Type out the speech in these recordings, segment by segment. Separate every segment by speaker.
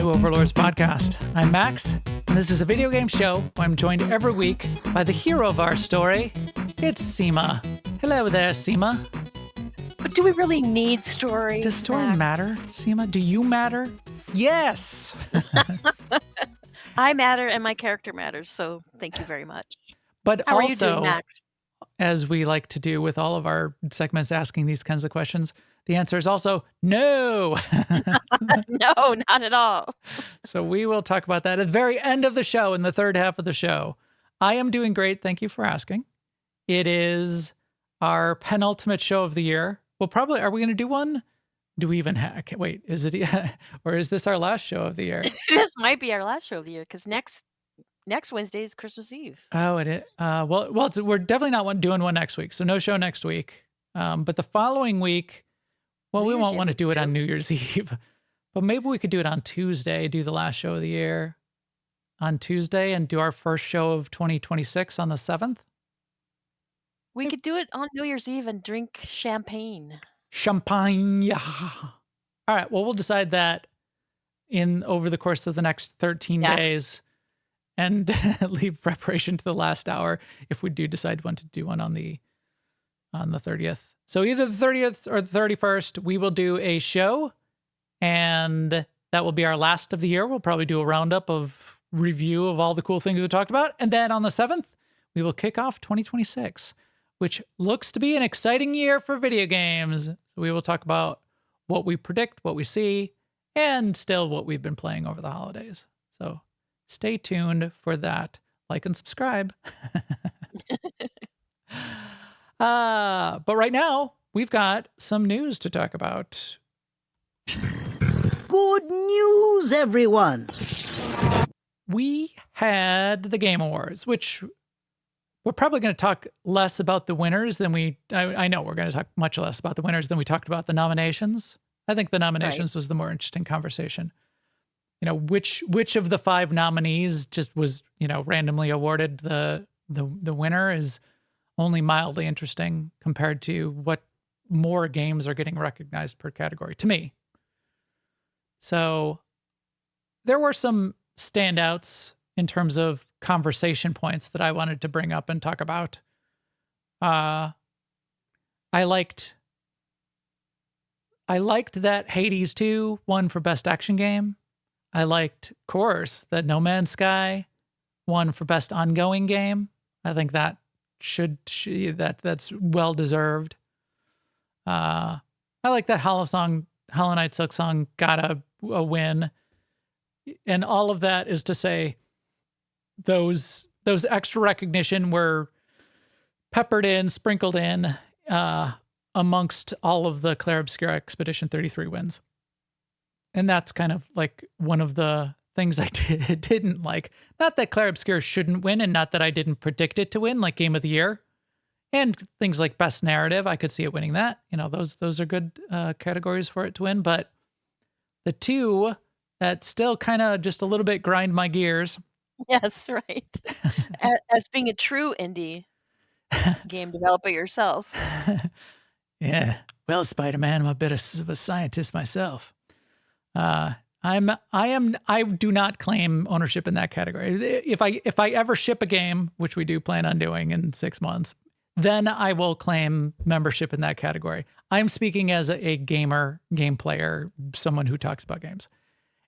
Speaker 1: to Overlords Podcast. I'm Max, and this is a video game show where I'm joined every week by the hero of our story. It's Sema. Hello there, Sema.
Speaker 2: But do we really need story?
Speaker 1: Does story matter, Sema? Do you matter? Yes!
Speaker 2: I matter and my character matters, so thank you very much.
Speaker 1: But
Speaker 2: How
Speaker 1: also,
Speaker 2: are you doing, Max?
Speaker 1: as we like to do with all of our segments asking these kinds of questions, the answer is also no.
Speaker 2: No, not at all.
Speaker 1: So we will talk about that at the very end of the show, in the third half of the show. I am doing great. Thank you for asking. It is our penultimate show of the year. Well, probably, are we going to do one? Do we even have, wait, is it, or is this our last show of the year?
Speaker 2: This might be our last show of the year because next Wednesday is Christmas Eve.
Speaker 1: Oh, it is. We're definitely not doing one next week. So no show next week. But the following week, well, we won't want to do it on New Year's Eve, but maybe we could do it on Tuesday, do the last show of the year on Tuesday and do our first show of 2026 on the 7th.
Speaker 2: We could do it on New Year's Eve and drink champagne.
Speaker 1: Champagne. All right. Well, we'll decide that over the course of the next 13 days and leave preparation to the last hour if we do decide to do one on the 30th. So either the 30th or the 31st, we will do a show, and that will be our last of the year. We'll probably do a roundup of review of all the cool things we talked about. And then on the 7th, we will kick off 2026, which looks to be an exciting year for video games. So we will talk about what we predict, what we see, and still what we've been playing over the holidays. So stay tuned for that. Like and subscribe. But right now, we've got some news to talk about.
Speaker 3: Good news, everyone!
Speaker 1: We had the Game Awards, which we're probably going to talk less about the winners than I know we're going to talk much less about the winners than we talked about the nominations. I think the nominations was the more interesting conversation. You know, which of the 5 nominees just was, randomly awarded the winner is only mildly interesting compared to what more games are getting recognized per category to me. So there were some standouts in terms of conversation points that I wanted to bring up and talk about. I liked that Hades 2 won for Best Action Game. I liked, of course, that No Man's Sky won for Best Ongoing Game. I think that that's well deserved. I like that Hollow Knight Silksong got a win, and all of that is to say those extra recognition were sprinkled in amongst all of the Clair Obscur Expedition 33 wins, and that's kind of like one of the things I didn't like. Not that Clair Obscur shouldn't win, and not that I didn't predict it to win, like Game of the Year. And things like Best Narrative, I could see it winning that. Those are good categories for it to win. But the two that still kind of just a little bit grind my gears.
Speaker 2: Yes, right. As being a true indie game developer yourself.
Speaker 1: Yeah. Well, Spider-Man, I'm a bit of a scientist myself. I do not claim ownership in that category. If I ever ship a game, which we do plan on doing in 6 months, then I will claim membership in that category. I'm speaking as a gamer, game player, someone who talks about games.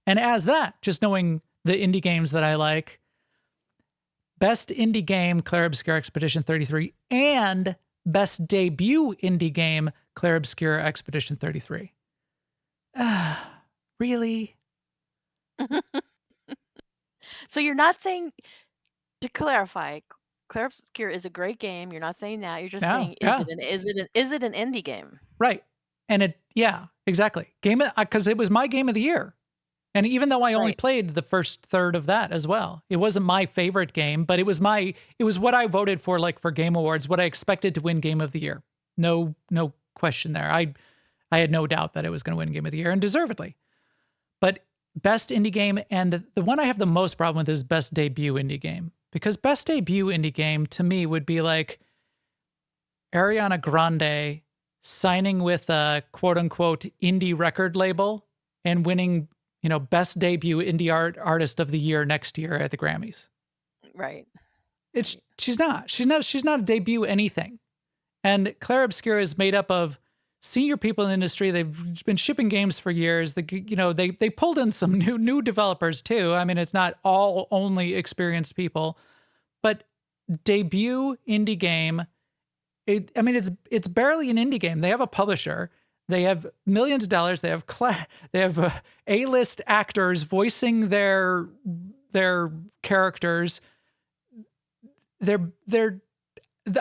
Speaker 1: And as that, just knowing the indie games that I like, Best Indie Game, Clair Obscur Expedition 33, and Best Debut Indie Game, Clair Obscur Expedition 33. Really?
Speaker 2: So you're not saying, to clarify, Clair Obscur is a great game. You're not saying that. You're just saying, is it an indie game?
Speaker 1: Right. And exactly. Because it was my game of the year. And even though I only played the first third of that as well, it wasn't my favorite game, but it was what I voted for, like for Game Awards, what I expected to win Game of the Year. No question there. I had no doubt that it was going to win Game of the Year, and deservedly. But Best Indie Game, and the one I have the most problem with is Best Debut Indie Game. Because Best Debut Indie Game, to me, would be like Ariana Grande signing with a quote-unquote indie record label and winning best debut indie artist of the year next year at the Grammys.
Speaker 2: Right.
Speaker 1: She's not a debut anything. And Clair Obscur is made up of senior people in the industry. They've been shipping games for years. They pulled in some new developers too. I mean, it's not all only experienced people, but debut indie game. It's barely an indie game. They have a publisher. They have millions of dollars. They have A-list actors voicing their characters.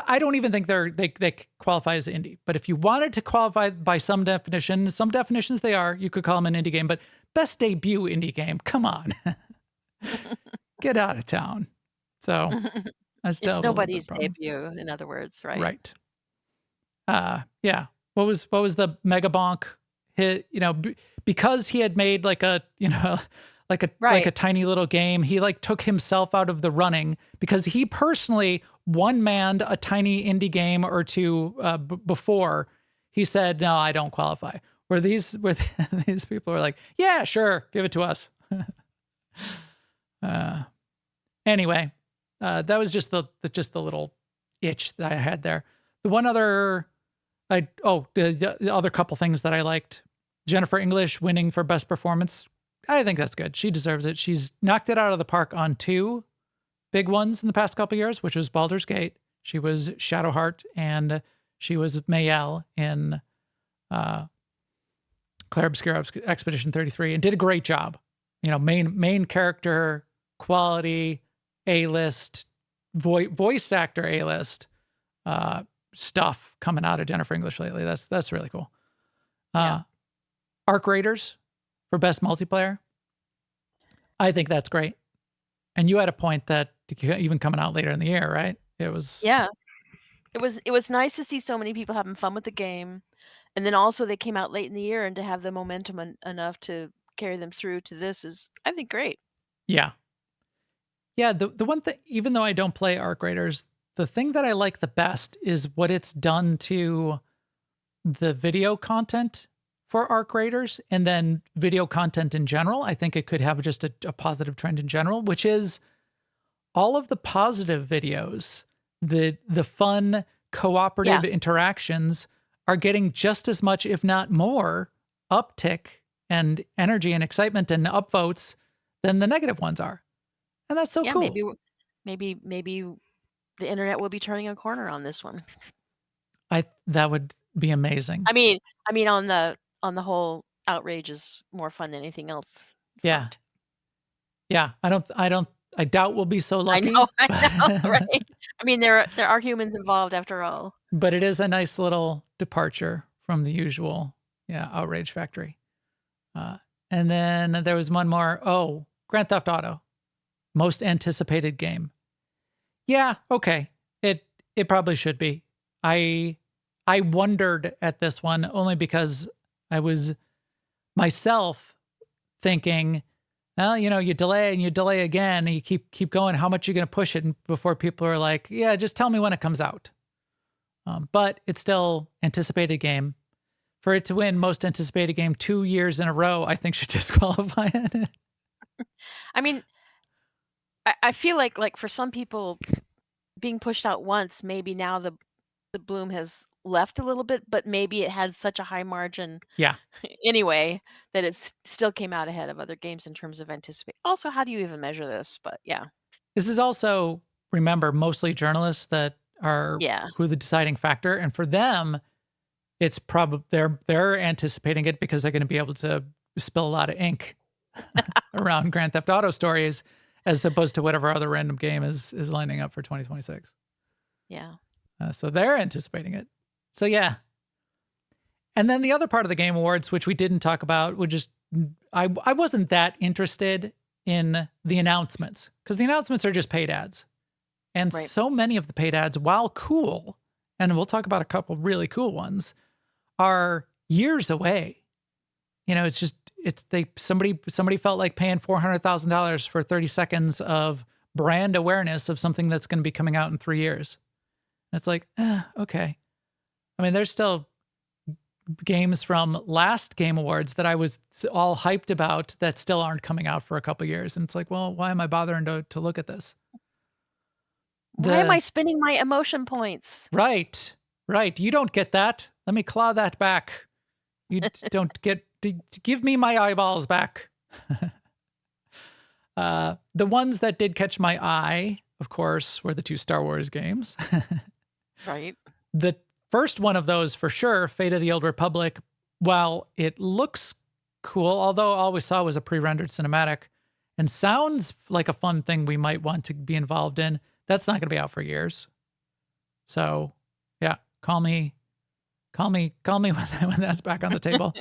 Speaker 1: I don't even think they qualify as indie. But if you wanted to qualify by some definitions they are. You could call them an indie game. But best debut indie game, come on, get out of town. So
Speaker 2: it's nobody's debut, in other words, right?
Speaker 1: Right. Yeah. What was the Mega Bonk hit? Because he had made like a tiny little game. He took himself out of the running because he personally one-manned a tiny indie game or two before. He said, "No, I don't qualify." Where these people were like, "Yeah, sure, give it to us." Anyway, that was just the little itch that I had there. The one other. The other couple things that I liked. Jennifer English winning for best performance. I think that's good. She deserves it. She's knocked it out of the park on two big ones in the past couple years, which was Baldur's Gate. She was Shadowheart, and she was Mayel in Clair Obscur Expedition 33, and did a great job. Main character, quality, A-list, voice actor A-list, stuff coming out of Jennifer English lately. That's really cool. Arc Raiders for best multiplayer. I think that's great. And you had a point that even coming out later in the year, right? It was
Speaker 2: It was nice to see so many people having fun with the game, and then also they came out late in the year, and to have the momentum enough to carry them through to this is, I think, great.
Speaker 1: Yeah. The one thing, even though I don't play Arc Raiders, the thing that I like the best is what it's done to the video content for Arc Raiders, and then video content in general. I think it could have just a positive trend in general, which is all of the positive videos, the fun cooperative interactions are getting just as much, if not more, uptick and energy and excitement and upvotes than the negative ones are. And that's so cool.
Speaker 2: Maybe the internet will be turning a corner on this one.
Speaker 1: That would be amazing.
Speaker 2: I mean, on the whole, outrage is more fun than anything else.
Speaker 1: Yeah. Yeah. I doubt we'll be so lucky.
Speaker 2: I know, right? I mean, there are humans involved after all.
Speaker 1: But it is a nice little departure from the usual, outrage factory. And then there was one more. Oh, Grand Theft Auto, most anticipated game. Yeah, okay. It probably should be. I wondered at this one only because I was myself thinking, well, you delay and you delay again, and you keep going. How much are you going to push it before people are like, yeah, just tell me when it comes out. But it's still anticipated game. For it to win most anticipated game 2 years in a row, I think should disqualify it.
Speaker 2: I mean, I feel like for some people, being pushed out once, maybe now the bloom has left a little bit, but maybe it had such a high margin anyway that it still came out ahead of other games in terms of anticipate. Also, how do you even measure this? But yeah.
Speaker 1: This is also, remember, mostly journalists that are who the deciding factor. And for them, it's probably they're anticipating it because they're going to be able to spill a lot of ink around Grand Theft Auto stories, as opposed to whatever other random game is lining up for 2026.
Speaker 2: Yeah.
Speaker 1: So they're anticipating it. So yeah. And then the other part of the Game Awards, which we didn't talk about, would just, I wasn't that interested in the announcements, because the announcements are just paid ads. And so many of the paid ads, while cool, and we'll talk about a couple really cool ones, are years away. Somebody felt like paying $400,000 for 30 seconds of brand awareness of something that's going to be coming out in 3 years. And it's like, okay. I mean, there's still games from last Game Awards that I was all hyped about that still aren't coming out for a couple years. And it's like, well, why am I bothering to look at this?
Speaker 2: Why am I spending my emotion points?
Speaker 1: Right. You don't get that. Let me claw that back. You don't get, give me my eyeballs back. The ones that did catch my eye, of course, were the 2 Star Wars games.
Speaker 2: Right.
Speaker 1: The first one of those, for sure, Fate of the Old Republic, while it looks cool, although all we saw was a pre-rendered cinematic and sounds like a fun thing we might want to be involved in, that's not going to be out for years. So, yeah, call me when that's back on the table.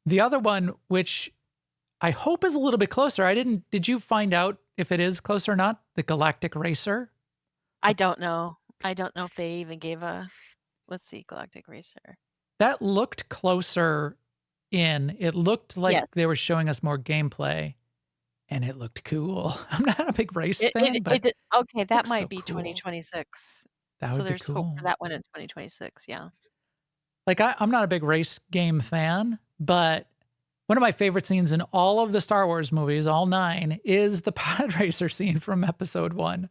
Speaker 1: The other one, which I hope is a little bit closer. Did you find out if it is close or not? The Galactic Racer?
Speaker 2: I don't know. I don't know if they even gave a, let's see, Galactic Racer.
Speaker 1: That looked closer in. It looked like they were showing us more gameplay, and it looked cool. I'm not a big race fan, but
Speaker 2: okay, that might
Speaker 1: so
Speaker 2: be
Speaker 1: cool.
Speaker 2: 2026.
Speaker 1: That would
Speaker 2: So
Speaker 1: be
Speaker 2: there's
Speaker 1: cool.
Speaker 2: hope for that one in 2026, yeah.
Speaker 1: Like, I'm not a big race game fan, but one of my favorite scenes in all of the Star Wars movies, all 9, is the pod racer scene from episode 1.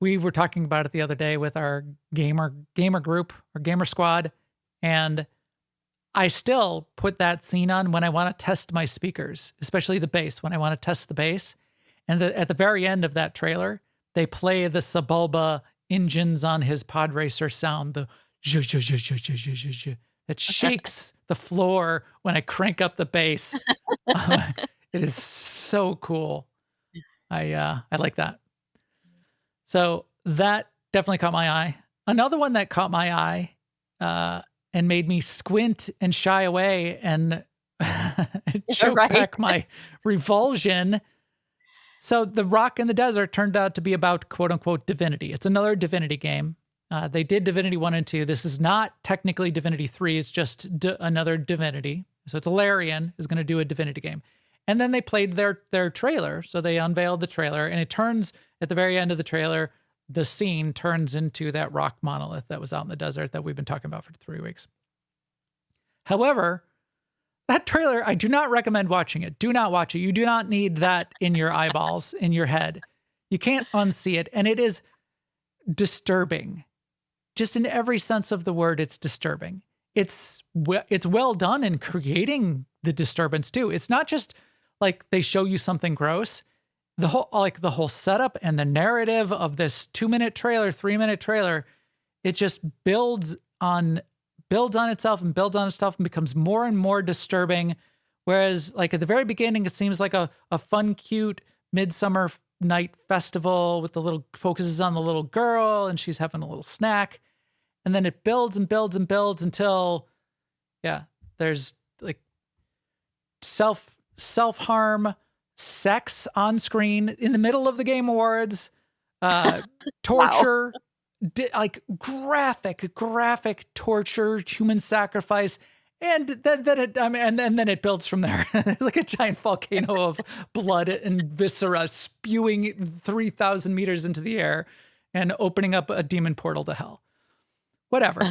Speaker 1: We were talking about it the other day with our gamer group, our gamer squad, and I still put that scene on when I want to test my speakers, especially the bass, when I want to test the bass. And at the very end of that trailer, they play the Sebulba engines on his pod racer sound, the zh, zh, zh, zh, zh, zh, zh, zh, that shakes the floor when I crank up the bass. It is so cool. I like that. So that definitely caught my eye. Another one that caught my eye and made me squint and shy away and choke back my revulsion. So The Rock in the Desert turned out to be about quote unquote Divinity. It's another Divinity game. They did Divinity 1 and 2. This is not technically Divinity 3. It's just another Divinity. So it's Larian is going to do a Divinity game. And then they played their trailer. So they unveiled the trailer, and it turns at the very end of the trailer, the scene turns into that rock monolith that was out in the desert that we've been talking about for 3 weeks. However, that trailer, I do not recommend watching it. Do not watch it. You do not need that in your eyeballs, in your head. You can't unsee it. And it is disturbing. Just in every sense of the word, it's disturbing. It's well done in creating the disturbance too. It's not just like they show you something gross. The whole setup and the narrative of this 2-minute trailer, 3-minute trailer, it just builds on itself and becomes more and more disturbing. Whereas like at the very beginning, it seems like a fun, cute midsummer night festival with focuses on the little girl and she's having a little snack. And then it builds and builds and builds until, there's like self-harm, sex on screen in the middle of the Game Awards, torture, like graphic torture, human sacrifice. And then it builds from there. Like a giant volcano of blood and viscera spewing 3,000 meters into the air and opening up a demon portal to hell. Whatever.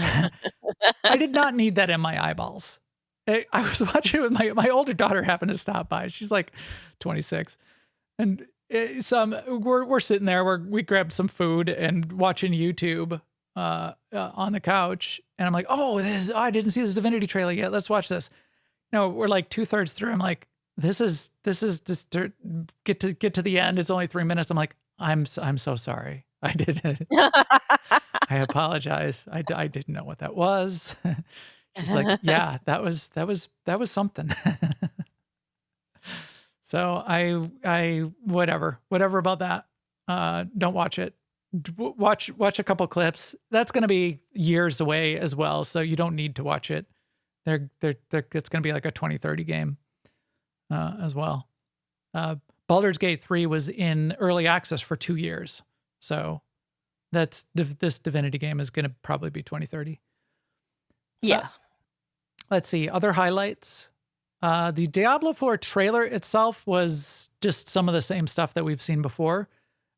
Speaker 1: I did not need that in my eyeballs. I was watching it with my older daughter happened to stop by. She's like 26. And we're sitting there, we grabbed some food and watching YouTube on the couch. And I'm like, I didn't see this Divinity trailer yet. Let's watch this. No, we're like 2/3 through. I'm like, this is just get to the end. It's only 3 minutes. I'm like, I'm so sorry. I didn't. I apologize. I didn't know what that was. She's like, yeah, that was something. So I whatever about that. Don't watch it. Watch a couple clips. That's going to be years away as well. So you don't need to watch it. It's going to be like a 2030 game as well. Baldur's Gate 3 was in early access for 2 years. So this Divinity game is going to probably be 2030.
Speaker 2: Yeah.
Speaker 1: Let's see. Other highlights. The Diablo 4 trailer itself was just some of the same stuff that we've seen before.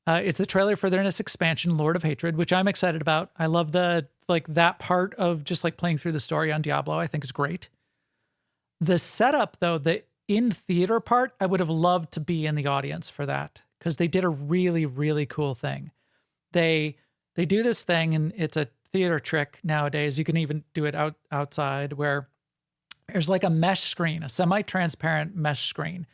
Speaker 1: It's a trailer for their next expansion, Lord of Hatred, which I'm excited about. I love that part of just like playing through the story on Diablo. I think is great. The setup, though, the in-theater part, I would have loved to be in the audience for that because they did a really, really cool thing. They do this thing, and it's a theater trick nowadays. You can even do it outside where there's like a mesh screen, a semi-transparent mesh screen,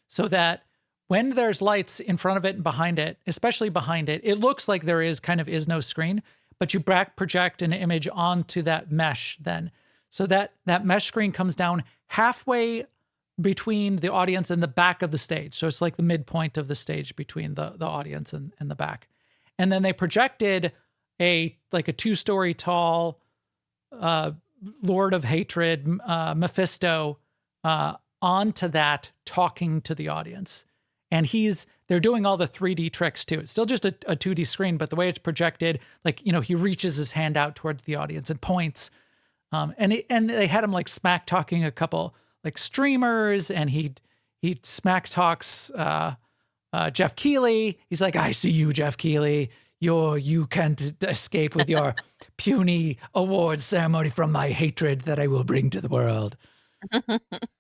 Speaker 1: so that when there's lights in front of it and behind it, especially behind it, it looks like there is no screen, but you back project an image onto that mesh then. So that mesh screen comes down halfway between the audience and the back of the stage. So it's like the midpoint of the stage between the audience and the back. And then they projected a 2-story tall Lord of Hatred, Mephisto, onto that, talking to the audience. And they're doing all the 3D tricks too. It's still just a 2D screen, but the way it's projected, he reaches his hand out towards the audience and points. And they had him like smack talking a couple like streamers, and he smack talks Jeff Keighley. He's like, "I see you, Jeff Keighley. You can't escape with your puny awards ceremony from my hatred that I will bring to the world."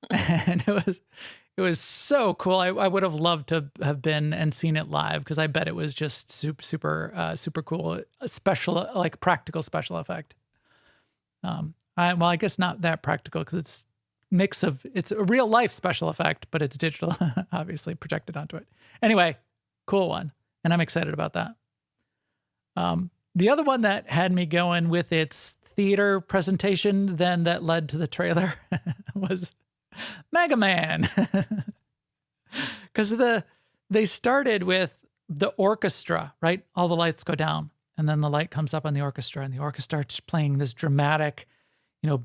Speaker 1: And it was so cool. I would have loved to have been and seen it live because I bet it was just super cool, special, like practical special effect. I guess not that practical because it's a real life special effect, but it's digital, obviously projected onto it. Anyway, cool one. And I'm excited about that. The other one that had me going with its theater presentation then that led to the trailer was Mega Man. Because they started with the orchestra, right? All the lights go down, and then the light comes up on the orchestra, and the orchestra starts playing this dramatic,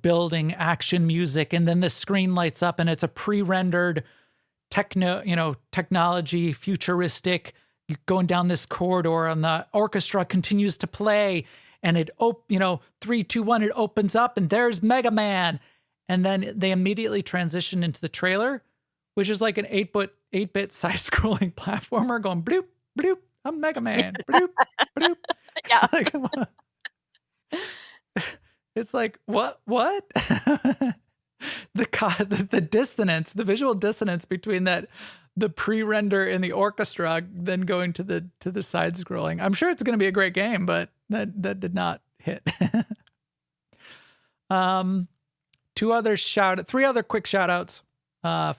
Speaker 1: building action music, and then the screen lights up, and it's a pre-rendered technology, futuristic, going down this corridor, and the orchestra continues to play, and 3, 2, 1, it opens up, and there's Mega Man. And then they immediately transition into the trailer, which is like an 8-bit side-scrolling platformer going bloop, bloop, I'm Mega Man, bloop, bloop.
Speaker 2: Yeah.
Speaker 1: It's like what? The dissonance, the visual dissonance between the pre-render and the orchestra, then going to the side scrolling. I'm sure it's going to be a great game, but that did not hit. 3 other quick shout outs.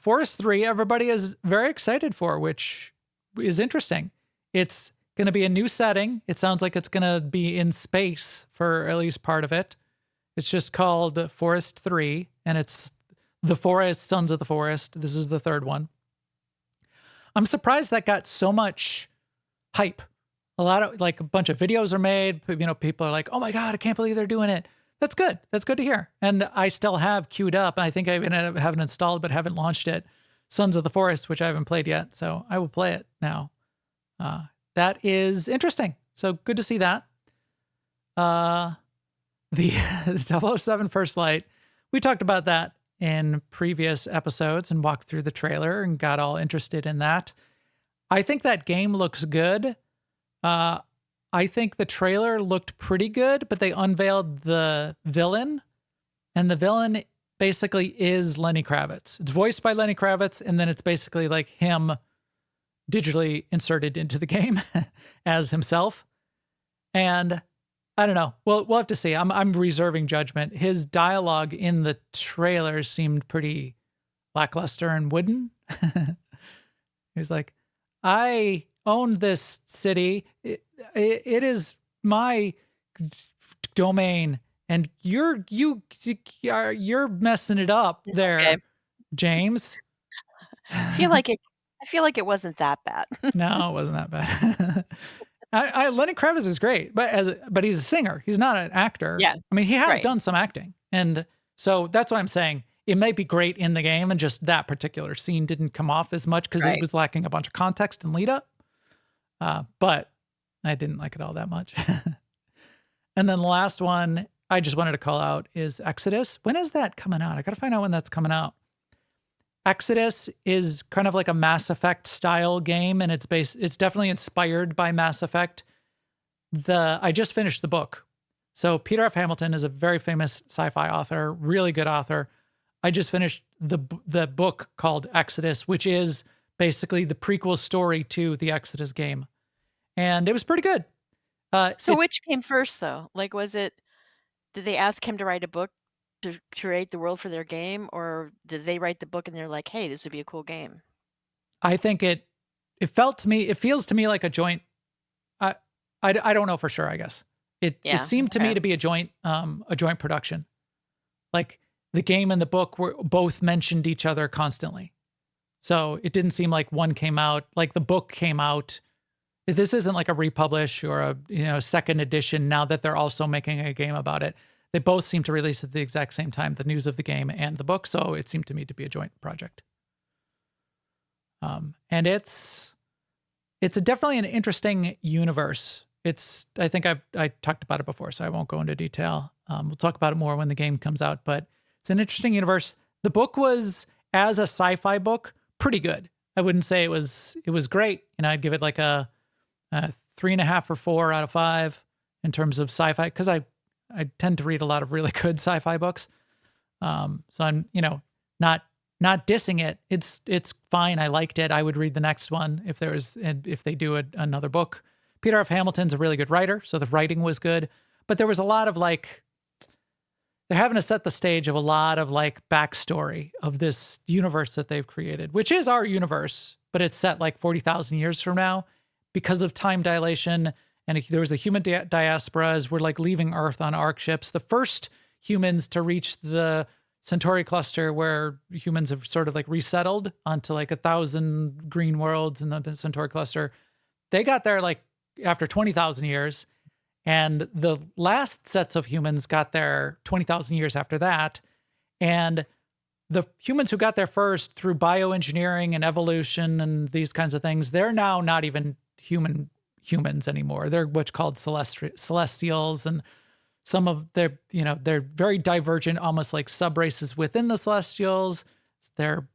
Speaker 1: Forest 3, everybody is very excited for, which is interesting. It's going to be a new setting. It sounds like it's going to be in space for at least part of it. It's just called Forest 3, and it's the Forest, Sons of the Forest. This is the 3rd one. I'm surprised that got so much hype. A bunch of videos are made. People are like, "Oh my God, I can't believe they're doing it." That's good. That's good to hear. And I still have queued up. I think I even haven't installed, but haven't launched it. Sons of the Forest, which I haven't played yet. So I will play it now. That is interesting. So good to see that. The 007 First Light, we talked about that in previous episodes and walked through the trailer and got all interested in that. I think that game looks good. I think the trailer looked pretty good, but they unveiled the villain, and the villain basically is Lenny Kravitz. It's voiced by Lenny Kravitz, and then it's basically like him digitally inserted into the game as himself. And I don't know. We'll have to see. I'm reserving judgment. His dialogue in the trailer seemed pretty lackluster and wooden. He's like, "I own this city. It is my domain, and you're messing it up there,
Speaker 2: Okay.
Speaker 1: James."
Speaker 2: I feel like it wasn't that bad.
Speaker 1: No, it wasn't that bad. Lenny Kravitz is great, but he's a singer. He's not an actor.
Speaker 2: Yeah.
Speaker 1: I mean, he has
Speaker 2: Right.
Speaker 1: done some acting, and so that's what I'm saying. It may be great in the game, and just that particular scene didn't come off as much because it
Speaker 2: Right.
Speaker 1: was lacking a bunch of context and lead up. But I didn't like it all that much. And then the last one I just wanted to call out is Exodus. When is that coming out? I got to find out when that's coming out. Exodus is kind of like a Mass Effect style game, and it's definitely inspired by Mass Effect. I just finished the book. So Peter F. Hamilton is a very famous sci-fi author, really good author. I just finished the book called Exodus, which is basically the prequel story to the Exodus game. And it was pretty good.
Speaker 2: So which came first, though? Like, did they ask him to write a book to create the world for their game, or did they write the book and they're like, hey, this would be a cool game?
Speaker 1: I think it feels to me like a joint. I don't know for sure, I guess. It seemed to me to be a joint production. Like the game and the book were both mentioned each other constantly. So it didn't seem like one came out, like the book came out. This isn't like a republish or a second edition now that they're also making a game about it. They both seem to release at the exact same time, the news of the game and the book. So it seemed to me to be a joint project. And it's definitely an interesting universe. I think I talked about it before, so I won't go into detail. We'll talk about it more when the game comes out, but it's an interesting universe. The book was, as a sci-fi book, pretty good. I wouldn't say it was great. I'd give it like a 3.5 or 4 out of 5 in terms of sci-fi, because I tend to read a lot of really good sci-fi books. So I'm, not dissing it. It's fine. I liked it. I would read the next one if they do another book. Peter F. Hamilton's a really good writer, so the writing was good. But there was a lot of they're having to set the stage of a lot of backstory of this universe that they've created, which is our universe, but it's set 40,000 years from now because of time dilation. And there was a human diaspora as we're leaving Earth on ARC ships. The first humans to reach the Centauri cluster, where humans have sort of resettled onto 1,000 green worlds in the Centauri cluster. They got there after 20,000 years. And the last sets of humans got there 20,000 years after that. And the humans who got there first through bioengineering and evolution and these kinds of things, they're now not even humans anymore. They're what's called celestials, and some of they're very divergent, almost like sub-races within the celestials. They're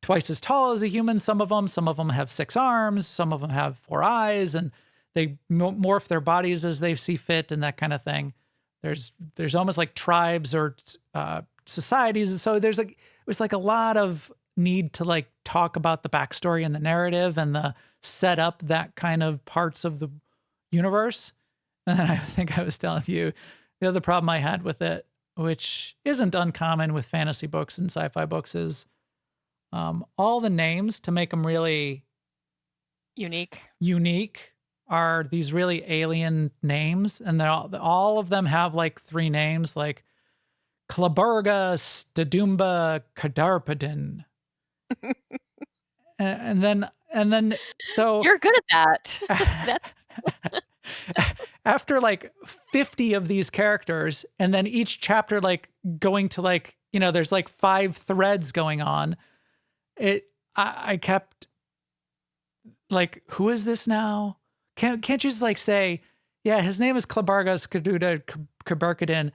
Speaker 1: twice as tall as a human. Some of them have 6 arms, some of them have 4 eyes, and they morph their bodies as they see fit and that kind of thing. There's almost like tribes or societies. And so it was a lot of need to talk about the backstory and the narrative and the set up that kind of parts of the universe. And then I think I was telling you the other problem I had with it, which isn't uncommon with fantasy books and sci-fi books, is all the names, to make them really unique are these really alien names. And all of them have 3 names, like Klaburga, Stadumba, Kadarpadin. and then so
Speaker 2: you're good at that.
Speaker 1: After 50 of these characters, and then each chapter going to there's 5 threads going on. I kept who is this now? Can't you just say, yeah, his name is Klabargas Kaduda Kabarkadin,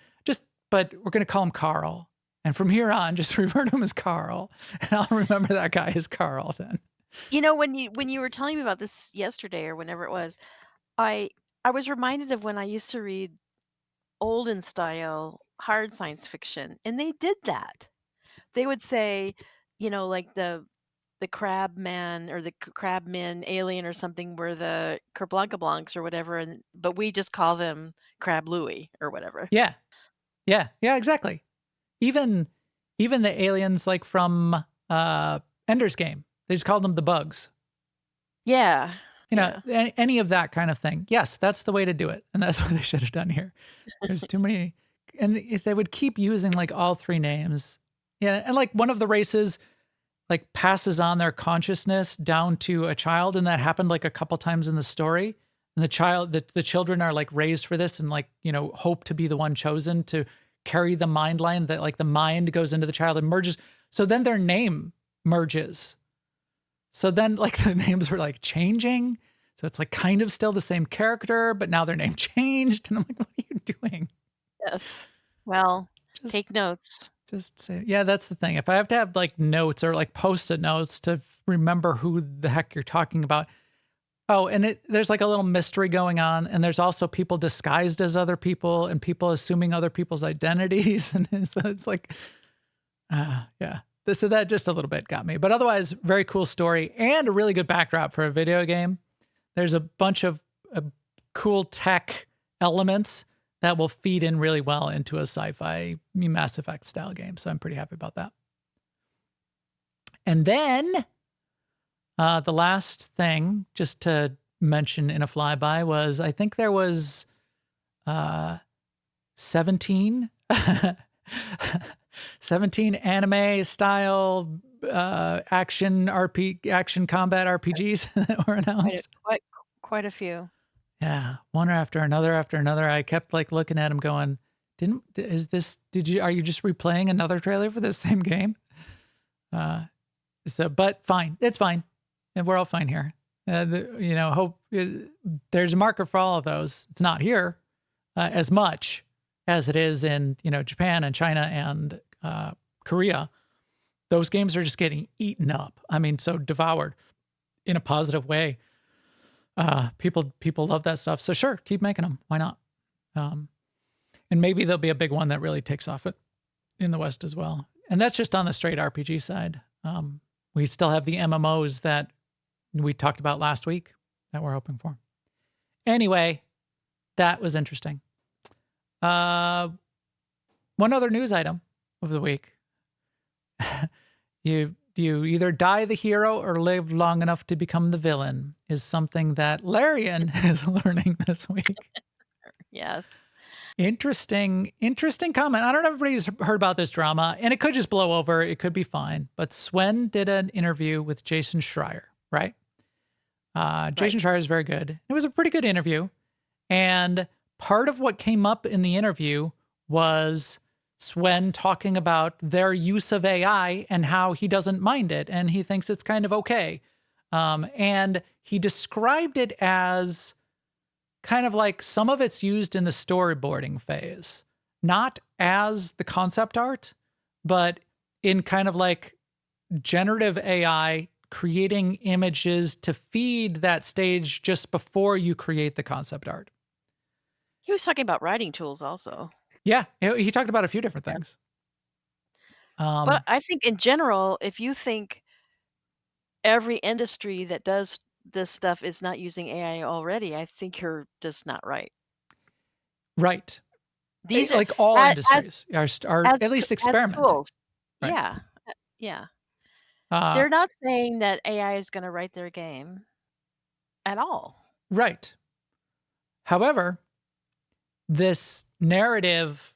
Speaker 1: but we're gonna call him Carl. And from here on, just refer to him as Carl. And I'll remember that guy as Carl then.
Speaker 2: When you were telling me about this yesterday or whenever it was, I was reminded of when I used to read olden style hard science fiction, and they did that. They would say, the crab man or the crab men alien or something were the Kerblankablanks or whatever, but we just call them Crab Louie or whatever.
Speaker 1: Yeah, exactly. Even the aliens from Ender's Game, they just called them the bugs.
Speaker 2: Yeah.
Speaker 1: Any of that kind of thing. Yes, that's the way to do it. And that's what they should have done here. There's too many. And if they would keep using all 3 names. Yeah. And one of the races passes on their consciousness down to a child. And that happened a couple times in the story. And the children are raised for this and hope to be the one chosen to carry the mind line, that the mind goes into the child and merges. So then their name merges. So then the names were changing. So it's kind of still the same character, but now their name changed. And I'm what are you doing?
Speaker 2: Yes. Well, take notes.
Speaker 1: Just say, yeah, that's the thing. If I have to have like notes or like post-it notes to remember who the heck you're talking about. Oh, and there's like a little mystery going on. And there's also people disguised as other people and people assuming other people's identities. And so it's like, yeah. So that just a little bit got me. But otherwise, very cool story and a really good backdrop for a video game. There's a bunch of cool tech elements that will feed in really well into a sci-fi Mass Effect style game. So I'm pretty happy about that. And then the last thing, just to mention in a flyby, was I think there was 17 anime style action combat RPGs that were announced.
Speaker 2: Quite a few.
Speaker 1: Yeah, one after another. I kept like looking at him going, are you just replaying another trailer for this same game? But fine. It's fine. And we're all fine here. There's a market for all of those. It's not here as much as it is in, Japan and China and Korea. Those games are just getting eaten up. I mean, so devoured in a positive way. People love that stuff. So sure, keep making them. Why not? And maybe there'll be a big one that really takes off it in the West as well. And that's just on the straight RPG side. We still have the MMOs that we talked about last week that we're hoping for. Anyway, that was interesting. One other news item of the week. You either die the hero or live long enough to become the villain is something that Larian is learning this week.
Speaker 2: Yes.
Speaker 1: Interesting comment. I don't know if everybody's heard about this drama, and it could just blow over. It could be fine. But Swen did an interview with Jason Schreier, right? Jason Schreier is very good. It was a pretty good interview. And part of what came up in the interview was Swen talking about their use of AI and how he doesn't mind it. And he thinks it's kind of okay. And he described it as kind of like some of it's used in the storyboarding phase, not as the concept art, but in kind of like generative AI creating images to feed that stage just before you create the concept art.
Speaker 2: He was talking about writing tools also.
Speaker 1: Yeah, he talked about a few different things.
Speaker 2: But I think in general, if you think every industry that does this stuff is not using AI already, I think you're just not right.
Speaker 1: Right.
Speaker 2: These are
Speaker 1: like all industries are
Speaker 2: as
Speaker 1: at least
Speaker 2: as
Speaker 1: experimenting.
Speaker 2: tools.
Speaker 1: Right.
Speaker 2: Yeah. Yeah. They're not saying that AI is going to write their game at all.
Speaker 1: Right. However, this narrative,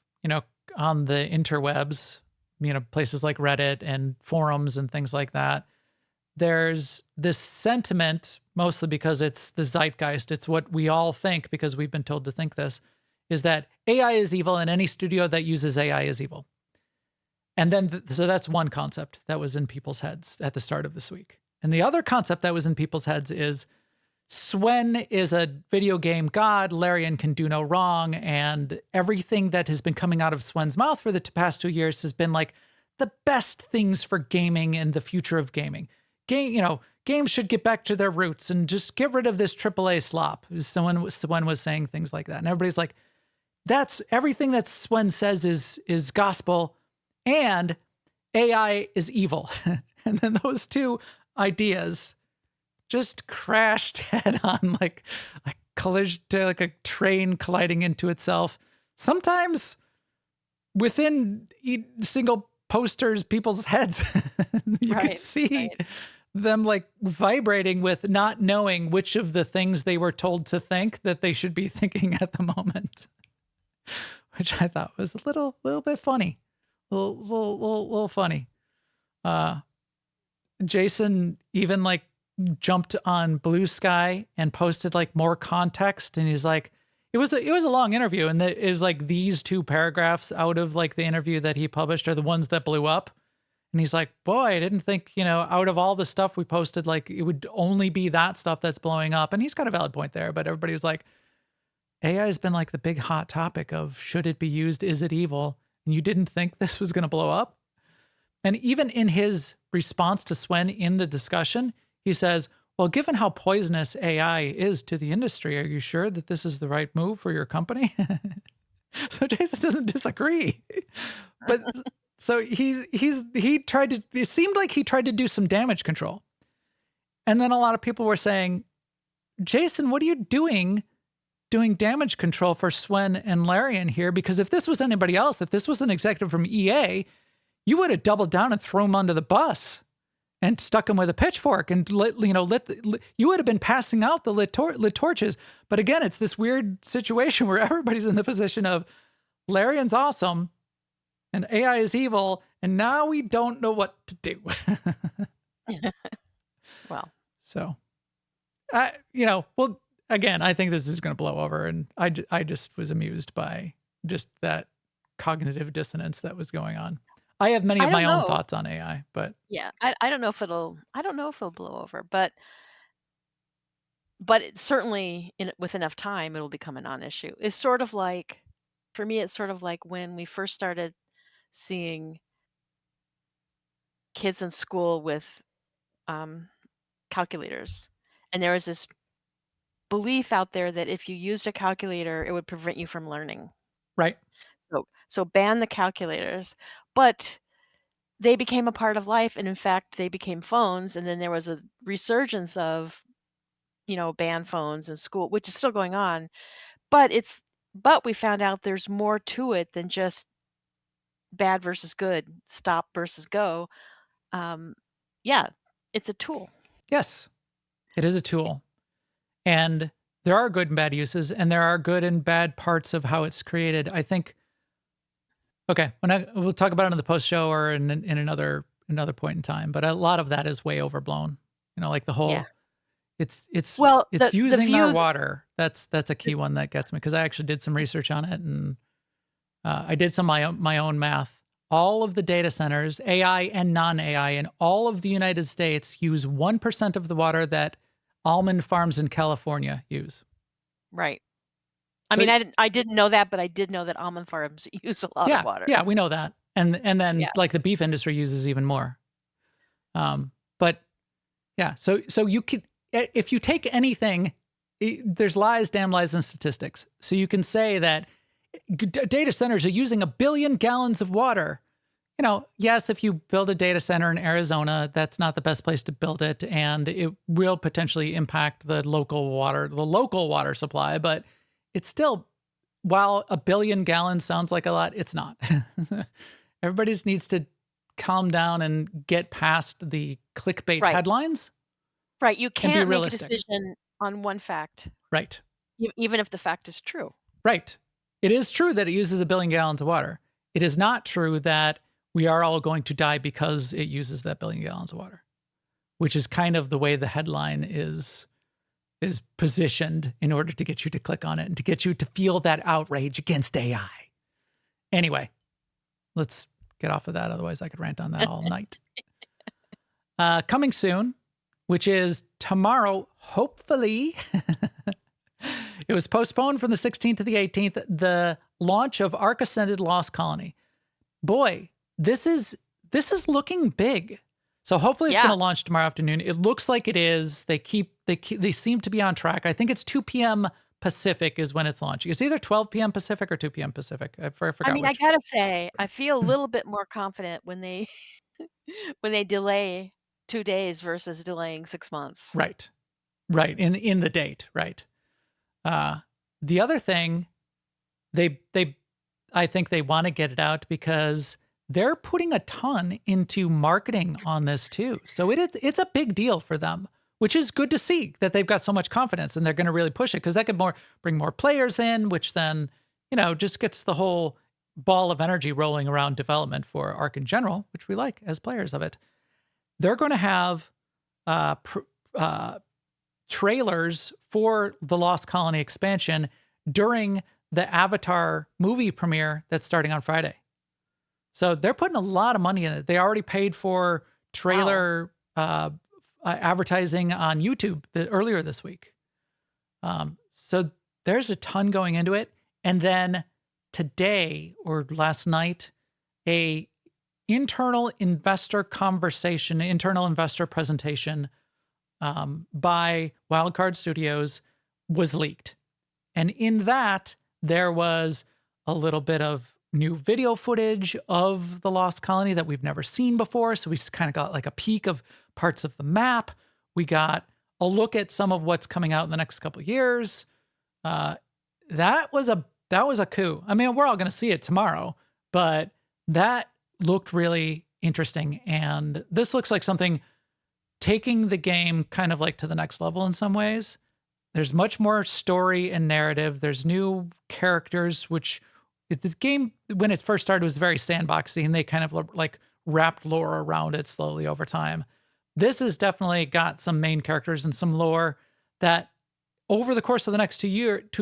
Speaker 1: on the interwebs, places like Reddit and forums and things like that, there's this sentiment, mostly because it's the zeitgeist, it's what we all think because we've been told to think this, is that AI is evil and any studio that uses AI is evil. And then, so that's one concept that was in people's heads at the start of this week. And the other concept that was in people's heads is Swen is a video game god, Larian can do no wrong, and everything that has been coming out of Swen's mouth for the past 2 years has been like the best things for gaming and the future of gaming. Games should get back to their roots and just get rid of this AAA slop. Swen was saying things like that. And everybody's like, that's everything that Swen says is gospel and AI is evil. And then those two ideas just crashed head on like a collision, like a train colliding into itself. Sometimes within single posters, people's heads, you could see them like vibrating with not knowing which of the things they were told to think that they should be thinking at the moment, which I thought was a little bit funny, a little funny. Jason even like jumped on Blue Sky and posted like more context, and he's like, it was a long interview, and it was like these 2 paragraphs out of like the interview that he published are the ones that blew up. And he's like, boy, I didn't think, out of all the stuff we posted, like it would only be that stuff that's blowing up. And he's got a valid point there, but everybody was like, AI has been like the big hot topic of should it be used? Is it evil? and you didn't think this was going to blow up? And even in his response to Swen in the discussion, he says, well, given how poisonous AI is to the industry, are you sure that this is the right move for your company? So Jason doesn't disagree. But so he tried to, it seemed like he tried to do some damage control. And then a lot of people were saying, Jason, what are you doing damage control for Swen and Larian here? Because if this was anybody else, if this was an executive from EA, you would have doubled down and thrown him under the bus and stuck him with a pitchfork and you would have been passing out the lit torches. But again, it's this weird situation where everybody's in the position of Larian's awesome and AI is evil, and now we don't know what to do.
Speaker 2: Well,
Speaker 1: so, well, again, I think this is going to blow over, and I just was amused by just that cognitive dissonance that was going on. I have many of my own thoughts on AI, but
Speaker 2: yeah, I don't know if it'll blow over, but it certainly with enough time it'll become a non-issue. It's sort of like, for me, it's sort of like when we first started seeing kids in school with calculators, and there was this belief out there that if you used a calculator, it would prevent you from learning.
Speaker 1: right.
Speaker 2: So ban the calculators, but they became a part of life, and in fact, they became phones, and then there was a resurgence of, ban phones in school, which is still going on. But we found out there's more to it than just bad versus good, stop versus go. Yeah, it's a tool.
Speaker 1: Yes, it is a tool. And there are good and bad uses, and there are good and bad parts of how it's created. I think, okay, we'll talk about it in the post show or in another point in time, but a lot of that is way overblown. Like the whole, it's using our water. That's a key one that gets me, because I actually did some research on it, and I did some of my own math. All of the data centers, AI and non-AI, in all of the United States use 1% of the water that almond farms in California use.
Speaker 2: Right. I didn't know that, but I did know that almond farms use a lot of water.
Speaker 1: Yeah, we know that. And then like the beef industry uses even more. But yeah, so you could, if you take anything, there's lies, damn lies, and statistics. So you can say that data centers are using 1 billion gallons of water. Yes, if you build a data center in Arizona, that's not the best place to build it, and it will potentially impact the local water supply, but it's still, while 1 billion gallons sounds like a lot, it's not. Everybody just needs to calm down and get past the clickbait headlines.
Speaker 2: Right. You can't make a decision on one fact.
Speaker 1: Right.
Speaker 2: Even if the fact is true.
Speaker 1: Right. It is true that it uses 1 billion gallons of water. It is not true that we are all going to die because it uses that 1 billion gallons of water, which is kind of the way the headline is positioned in order to get you to click on it and to get you to feel that outrage against AI. Anyway, let's get off of that. Otherwise, I could rant on that all night. Coming soon, which is tomorrow, hopefully. It was postponed from the 16th to the 18th, the launch of Ark Ascended Lost Colony. Boy, this is looking big. So hopefully it's going to launch tomorrow afternoon. It looks like it is. They seem to be on track. I think it's 2 p.m. Pacific is when it's launching. It's either 12 p.m. Pacific or 2 p.m. Pacific. I forgot which.
Speaker 2: I gotta say, I feel a little bit more confident when they delay 2 days versus delaying 6 months.
Speaker 1: Right. In the date. Right. The other thing, I think they want to get it out because they're putting a ton into marketing on this too. So it's a big deal for them, which is good to see that they've got so much confidence and they're going to really push it, because that could bring more players in, which then, just gets the whole ball of energy rolling around development for Ark in general, which we like as players of it. They're going to have trailers for the Lost Colony expansion during the Avatar movie premiere that's starting on Friday. So they're putting a lot of money in it. They already paid for trailer advertising on YouTube earlier this week. So there's a ton going into it. And then today or last night, a internal investor conversation, internal investor presentation by Wildcard Studios was leaked. And in that, there was a little bit of new video footage of the Lost Colony that we've never seen before. So we kind of got like a peek of parts of the map. We got a look at some of what's coming out in the next couple of years. That was a coup. I mean, we're all going to see it tomorrow, but that looked really interesting. And this looks like something taking the game kind of like to the next level in some ways. There's much more story and narrative. There's new characters, which the game, when it first started, was very sandboxy, and they kind of like wrapped lore around it slowly over time. This has definitely got some main characters and some lore that over the course of the next 2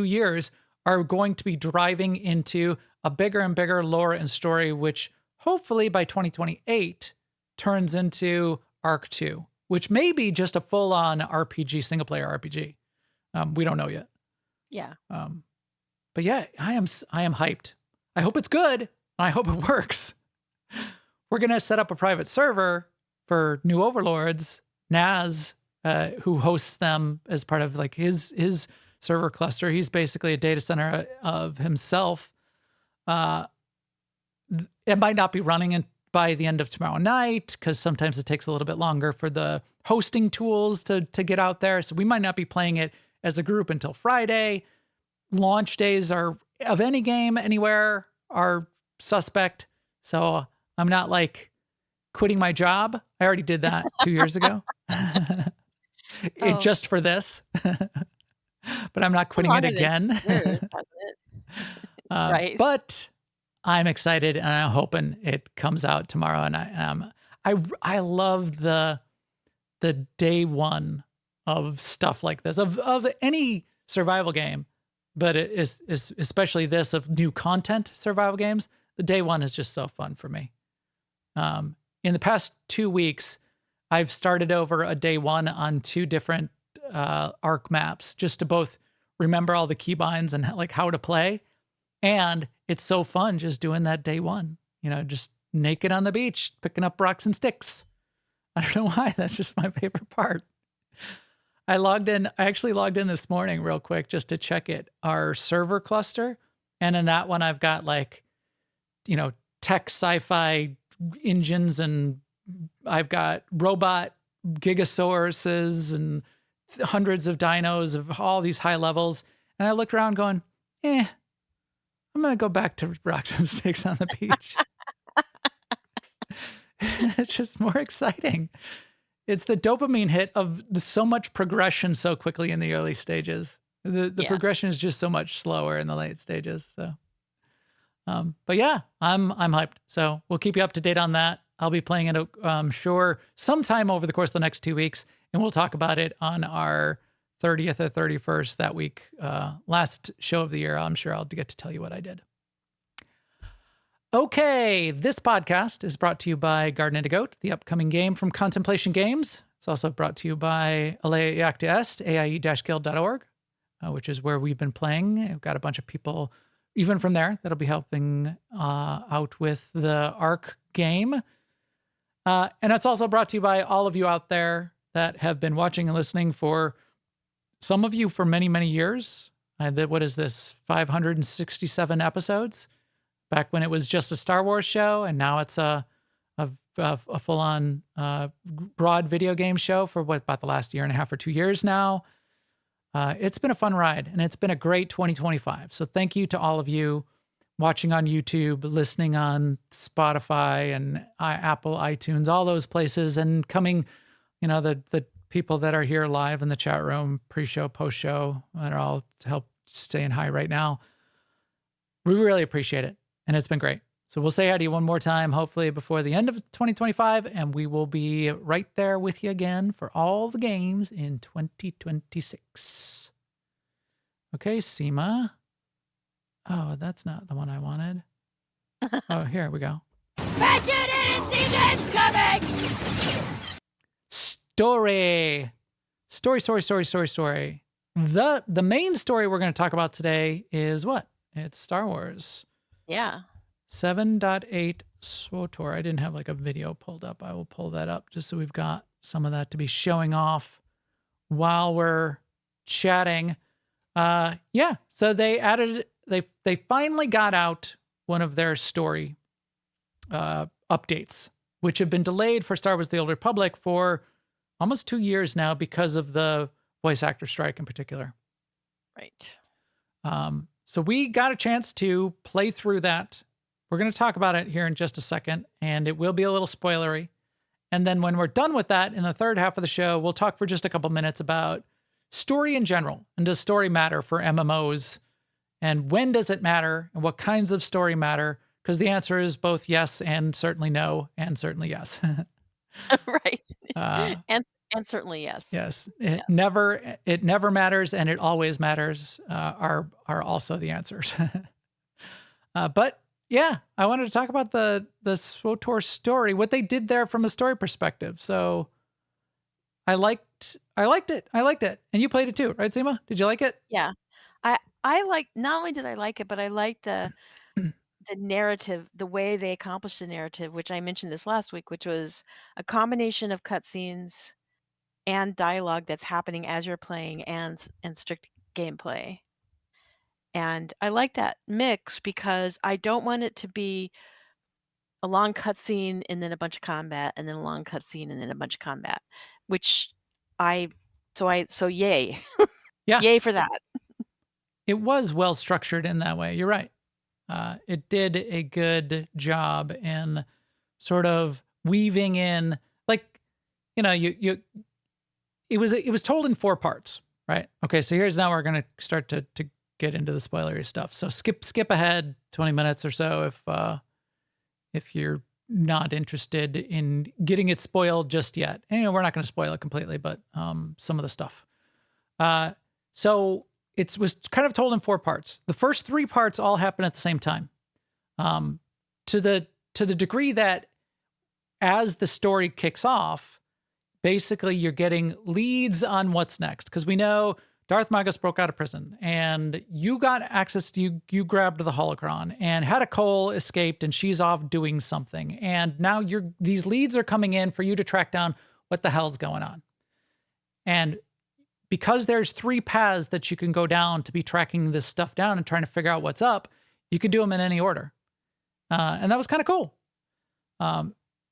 Speaker 1: years are going to be driving into a bigger and bigger lore and story, which hopefully by 2028 turns into Arc 2, which may be just a full-on RPG, single-player RPG. We don't know yet.
Speaker 2: Yeah.
Speaker 1: But yeah, I am hyped. I hope it's good, and I hope it works. We're going to set up a private server for New Overlords. Naz, who hosts them as part of like his server cluster. He's basically a data center of himself. It might not be running by the end of tomorrow night, because sometimes it takes a little bit longer for the hosting tools to get out there. So we might not be playing it as a group until Friday. Launch days are of any game anywhere are suspect. So I'm not like quitting my job. I already did that 2 years ago. Just for this. But I'm not quitting it again.
Speaker 2: Right.
Speaker 1: But I'm excited, and I'm hoping it comes out tomorrow. And I love the day one of stuff like this, of any survival game, but it is especially this, of new content survival games. The day one is just so fun for me. In the past 2 weeks, I've started over a day one on 2 different Arc maps, just to both remember all the keybinds and like how to play. And it's so fun just doing that day one, just naked on the beach, picking up rocks and sticks. I don't know why. That's just my favorite part. I actually logged in this morning real quick just to check our server cluster. And in that one, I've got like, tech sci-fi engines, and I've got robot gigasauruses and hundreds of dinos of all these high levels. And I looked around going, I'm going to go back to rocks and sticks on the beach. It's just more exciting. It's the dopamine hit of so much progression so quickly in the early stages. The progression is just so much slower in the late stages. So, but yeah, I'm hyped. So we'll keep you up to date on that. I'll be playing it, I'm sure, sometime over the course of the next 2 weeks, and we'll talk about it on our 30th or 31st that week, last show of the year. I'm sure I'll get to tell you what I did. Okay, this podcast is brought to you by Garden and a Goat, the upcoming game from Contemplation Games. It's also brought to you by Alea Iacta Est, aie-guild.org, which is where we've been playing. We've got a bunch of people, even from there, that'll be helping out with the Arc game. And it's also brought to you by all of you out there that have been watching and listening for, some of you for many, many years. What is this, 567 episodes? Back when it was just a Star Wars show, and now it's a full-on broad video game show for about the last 1.5 or 2 years now. It's been a fun ride, and it's been a great 2025. So thank you to all of you watching on YouTube, listening on Spotify and Apple, iTunes, all those places, and coming, the people that are here live in the chat room, pre-show, post-show, that are all help saying hi right now. We really appreciate it. And it's been great. So we'll say hi to you one more time, hopefully before the end of 2025, and we will be right there with you again for all the games in 2026. Okay, Sema. Oh, that's not the one I wanted. Oh, here we go.
Speaker 4: Bet you didn't see this coming!
Speaker 1: Story. The main story we're going to talk about today is what? It's Star Wars.
Speaker 2: Yeah.
Speaker 1: 7.8 SWTOR. I didn't have like a video pulled up. I will pull that up just so we've got some of that to be showing off while we're chatting. Yeah, so they added, they finally got out one of their story updates, which have been delayed for Star Wars The Old Republic for almost 2 years now because of the voice actor strike in particular.
Speaker 2: Right.
Speaker 1: So we got a chance to play through that. We're going to talk about it here in just a second, and it will be a little spoilery. And then when we're done with that, in the third half of the show, we'll talk for just a couple minutes about story in general. And does story matter for MMOs? And when does it matter? And what kinds of story matter? Because the answer is both yes and certainly no and certainly yes.
Speaker 2: Right. And certainly yes.
Speaker 1: Yes. It never matters and it always matters are also the answers. But yeah, I wanted to talk about the SWTOR story, what they did there from a story perspective. So I liked it. And you played it too, right, Sema? Did you like it?
Speaker 2: Yeah. I like, not only did I like it, but I liked the narrative, the way they accomplished the narrative, which I mentioned this last week, which was a combination of cutscenes and dialogue that's happening as you're playing and strict gameplay. And I like that mix because I don't want it to be a long cutscene and then a bunch of combat and then a long cutscene and then a bunch of combat, which so yay.
Speaker 1: Yeah.
Speaker 2: Yay for that.
Speaker 1: It was well structured in that way. You're right. It did a good job in sort of weaving in, like, you know, it was told in 4 parts, right? Okay, so here's now we're gonna start to get into the spoilery stuff. So skip ahead 20 minutes or so if you're not interested in getting it spoiled just yet. And, you know, we're not going to spoil it completely, but some of the stuff. So it was kind of told in 4 parts. The first 3 parts all happen at the same time. To the degree that as the story kicks off, basically you're getting leads on what's next. Because we know Darth Magus broke out of prison and you got access to, you grabbed the holocron, and Hada Cole escaped and she's off doing something. And now these leads are coming in for you to track down what the hell's going on. And because there's 3 paths that you can go down to be tracking this stuff down and trying to figure out what's up, you can do them in any order. And that was kind of cool.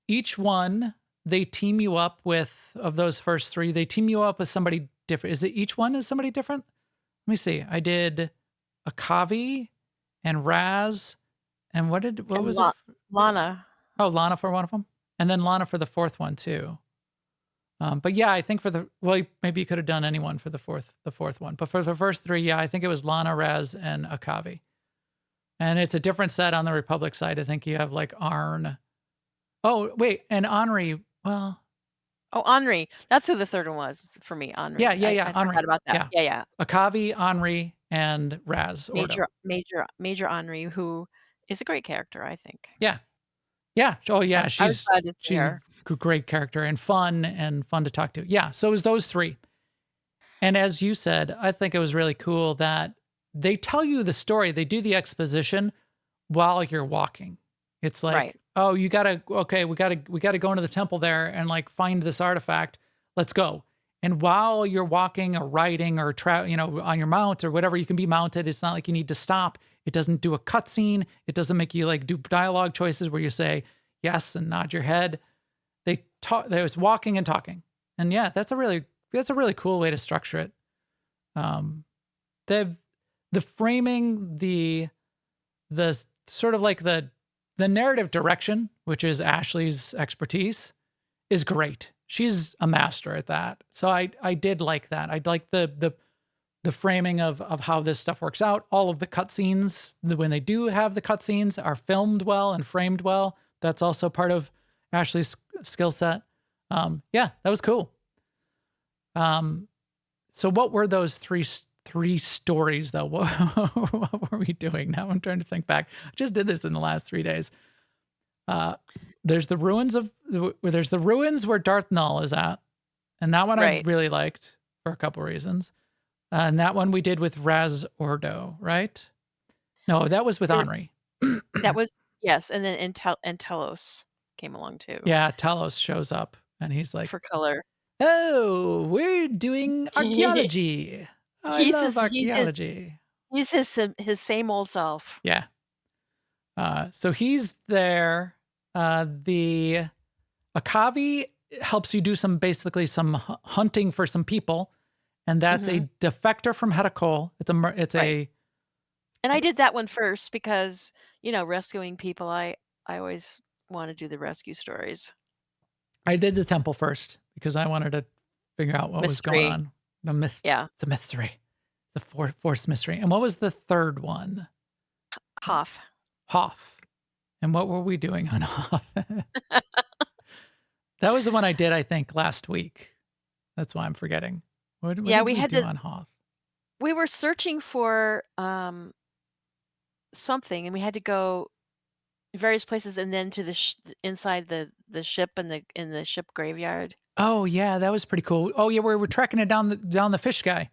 Speaker 1: Each one, they team you up with, of those first 3, they team you up with somebody different. Is it each one is somebody different? Let me see. I did Akavi and Raz. And what was it?
Speaker 2: Lana.
Speaker 1: Oh, Lana for one of them. And then Lana for the 4th one too. But yeah, I think maybe you could have done anyone for the fourth one. But for the first 3, yeah, I think it was Lana, Raz, and Akavi. And it's a different set on the Republic side. I think you have like Arn. Oh, wait, and Henri. Well,
Speaker 2: oh, Henri. That's who the 3rd one was for me. Henri.
Speaker 1: Yeah.
Speaker 2: I
Speaker 1: Henri.
Speaker 2: forgot about that. Yeah.
Speaker 1: Akavi, Henri, and Raz.
Speaker 2: Major Henri, who is a great character, I think.
Speaker 1: Yeah. Oh, yeah. She's
Speaker 2: a
Speaker 1: great character and fun to talk to. Yeah. So it was those 3. And as you said, I think it was really cool that they tell you the story. They do the exposition while you're walking. It's like, right. Oh, we gotta go into the temple there and like find this artifact. Let's go. And while you're walking or riding or on your mount or whatever, you can be mounted. It's not like you need to stop. It doesn't do a cutscene. It doesn't make you like do dialogue choices where you say yes and nod your head. They was walking and talking. And yeah, that's a really cool way to structure it. The framing, the sort of like the narrative direction, which is Ashley's expertise, is great. She's a master at that. So I did like that. I like the framing of how this stuff works out. All of the cutscenes, when they do have the cutscenes, are filmed well and framed well. That's also part of Ashley's skill set. Yeah, that was cool. So what were those three stories though? What were we doing? Now I'm trying to think back. I just did this in the last 3 days. There's the ruins where Darth Null is at. And that one I really liked for a couple reasons. And that one we did with Raz Ordo, right? No, that was with Henri.
Speaker 2: That was Yes, and then Telos came along too
Speaker 1: Yeah, Talos shows up and he's like,
Speaker 2: for color.
Speaker 1: "Oh, we're doing archaeology. Oh, I
Speaker 2: He's
Speaker 1: love
Speaker 2: his he's his
Speaker 1: archaeology."
Speaker 2: he's his same old self.
Speaker 1: Yeah. So he's there. The Akavi helps you do basically some hunting for some people, and that's
Speaker 2: Mhm.
Speaker 1: a defector from Hetakol. It's
Speaker 2: Right.
Speaker 1: a
Speaker 2: And I did that one first because, rescuing people, I always want to do the rescue stories.
Speaker 1: I did the temple first because I wanted to figure out what was going
Speaker 2: Mystery.
Speaker 1: on. The myth,
Speaker 2: Yeah.
Speaker 1: the mystery, the force mystery. And what was the third one?
Speaker 2: Hoth.
Speaker 1: Hoth. And what were we doing on Hoth? That was the one I did, I think, last week. That's why I'm forgetting. What
Speaker 2: Yeah,
Speaker 1: did
Speaker 2: we
Speaker 1: we
Speaker 2: had
Speaker 1: do
Speaker 2: to
Speaker 1: on Hoth?
Speaker 2: we were searching for something, and we had to go various places and then to inside the ship and in the ship graveyard.
Speaker 1: Oh yeah, that was pretty cool. Oh yeah, we were tracking it down the fish guy,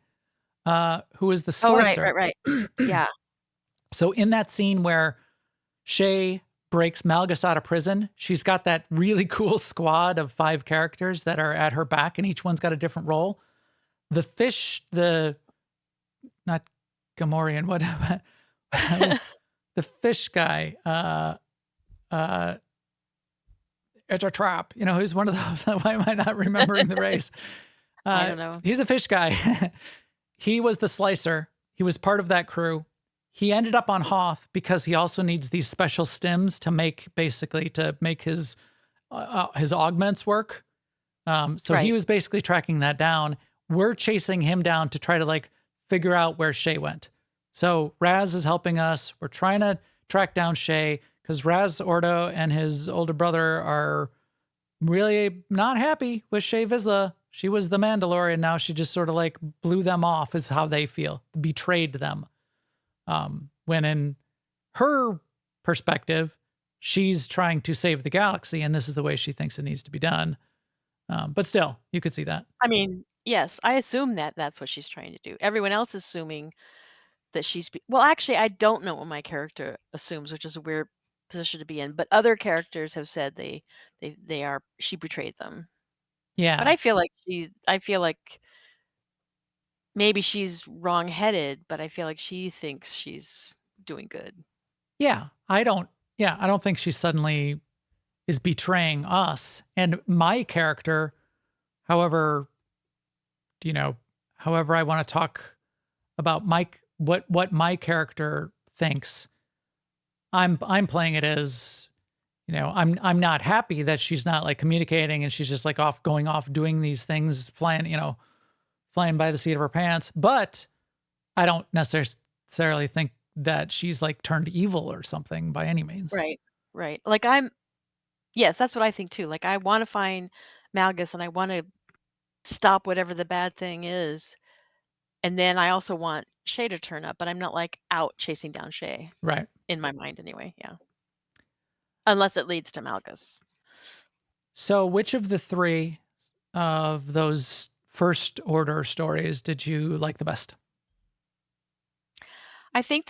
Speaker 1: who was the
Speaker 2: Oh, right,
Speaker 1: slicer.
Speaker 2: right, right. Yeah.
Speaker 1: So in that scene where Shay breaks Malgus out of prison, she's got that really cool squad of 5 characters that are at her back, and each one's got a different role. The fish, not Gamorrean, what the fish guy, it's a trap. Who's one of those? Why am I not remembering the race?
Speaker 2: I don't know.
Speaker 1: He's a fish guy. He was the slicer. He was part of that crew. He ended up on Hoth because he also needs these special stims to make his augments work. So he
Speaker 2: Right.
Speaker 1: was basically tracking that down. We're chasing him down to try to figure out where Shay went. So Raz is helping us. We're trying to track down Shay because Raz Ordo and his older brother are really not happy with Shay Vizsla. She was the Mandalorian. Now she just sort of blew them off, is how they feel, betrayed them. When in her perspective, she's trying to save the galaxy, and this is the way she thinks it needs to be done. But still, you could see that.
Speaker 2: I mean, yes, I assume that that's what she's trying to do. Everyone else is assuming that well, actually, I don't know what my character assumes, which is a weird position to be in. But other characters have said she betrayed them. But
Speaker 1: Yeah.
Speaker 2: I feel like maybe she's wrong-headed, but I feel like she thinks she's doing good.
Speaker 1: Yeah. I don't think she suddenly is betraying us. And my character, however I want to talk about what my character thinks, I'm playing it as, I'm not happy that she's not communicating and she's just going off doing these things, flying by the seat of her pants. But I don't necessarily think that she's turned evil or something by any means.
Speaker 2: Right. Right. Yes, that's what I think too. I want to find Malgus and I want to stop whatever the bad thing is. And then I also want Shay to turn up, but I'm not out chasing down Shay
Speaker 1: Right.
Speaker 2: in my mind anyway. Yeah. Unless it leads to Malgus.
Speaker 1: So which of the 3 of those first order stories did you like the best?
Speaker 2: I think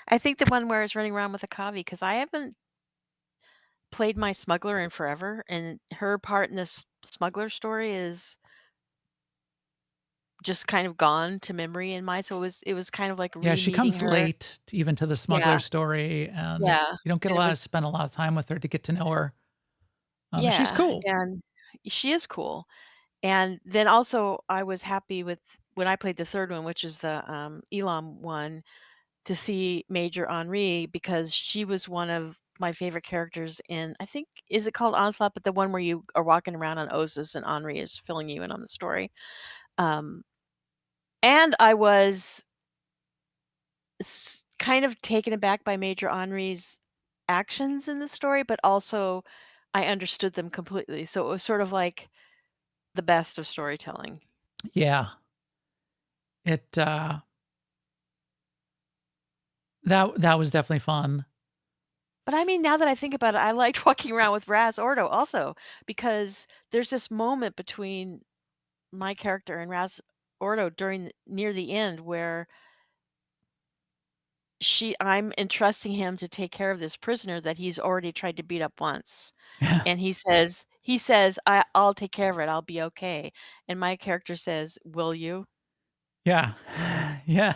Speaker 2: I think the one where I was running around with a Kavi, because I haven't played my smuggler in forever, and her part in this smuggler story is just kind of gone to memory in my. So it was kind of like
Speaker 1: Yeah, she
Speaker 2: re-meeting
Speaker 1: comes
Speaker 2: her.
Speaker 1: late even to the smuggler
Speaker 2: Yeah.
Speaker 1: story, and
Speaker 2: Yeah.
Speaker 1: you don't get
Speaker 2: And it was
Speaker 1: spend a lot of time with her to get to know her. She's
Speaker 2: yeah,
Speaker 1: cool.
Speaker 2: and she is cool. And then also I was happy with when I played the third one, which is the Elam one, to see Major Henri, because she was one of my favorite characters in, I think, is it called Onslaught? But the one where you are walking around on Osus and Henri is filling you in on the story. And I was kind of taken aback by Major Henri's actions in the story, but also I understood them completely. So it was sort of like the best of storytelling.
Speaker 1: Yeah. It that was definitely fun.
Speaker 2: But I mean, now that I think about it, I liked walking around with Raz Ordo also, because there's this moment between my character and Raz Ordo near the end where I'm entrusting him to take care of this prisoner that he's already tried to beat up once.
Speaker 1: Yeah.
Speaker 2: And he says, I'll take care of it. I'll be okay. And my character says, will you?
Speaker 1: Yeah. Yeah.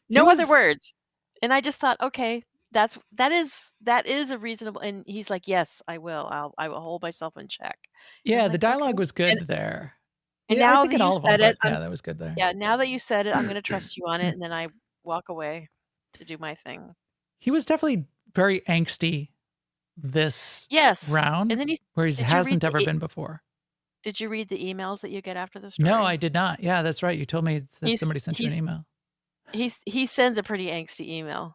Speaker 1: He
Speaker 2: No other
Speaker 1: was,
Speaker 2: words. And I just thought, okay, that is a reasonable. And he's like, yes, I will. I will hold myself in check. And I'm
Speaker 1: yeah, the
Speaker 2: like, okay.
Speaker 1: dialogue was good there.
Speaker 2: And
Speaker 1: Yeah, I
Speaker 2: now
Speaker 1: think
Speaker 2: that
Speaker 1: in
Speaker 2: you
Speaker 1: all of them,
Speaker 2: said it,
Speaker 1: but yeah, that was good there.
Speaker 2: now that you said it, I'm going to trust you on it. And then I walk away to do my thing.
Speaker 1: He was definitely very angsty this
Speaker 2: Yes.
Speaker 1: round,
Speaker 2: And then
Speaker 1: where he
Speaker 2: did you read
Speaker 1: hasn't
Speaker 2: the
Speaker 1: ever been before.
Speaker 2: did you read the emails that you get after the
Speaker 1: No,
Speaker 2: story?
Speaker 1: I did not. Yeah, that's right. You told me that
Speaker 2: He's
Speaker 1: somebody sent you an
Speaker 2: he's
Speaker 1: email.
Speaker 2: he sends a pretty angsty email.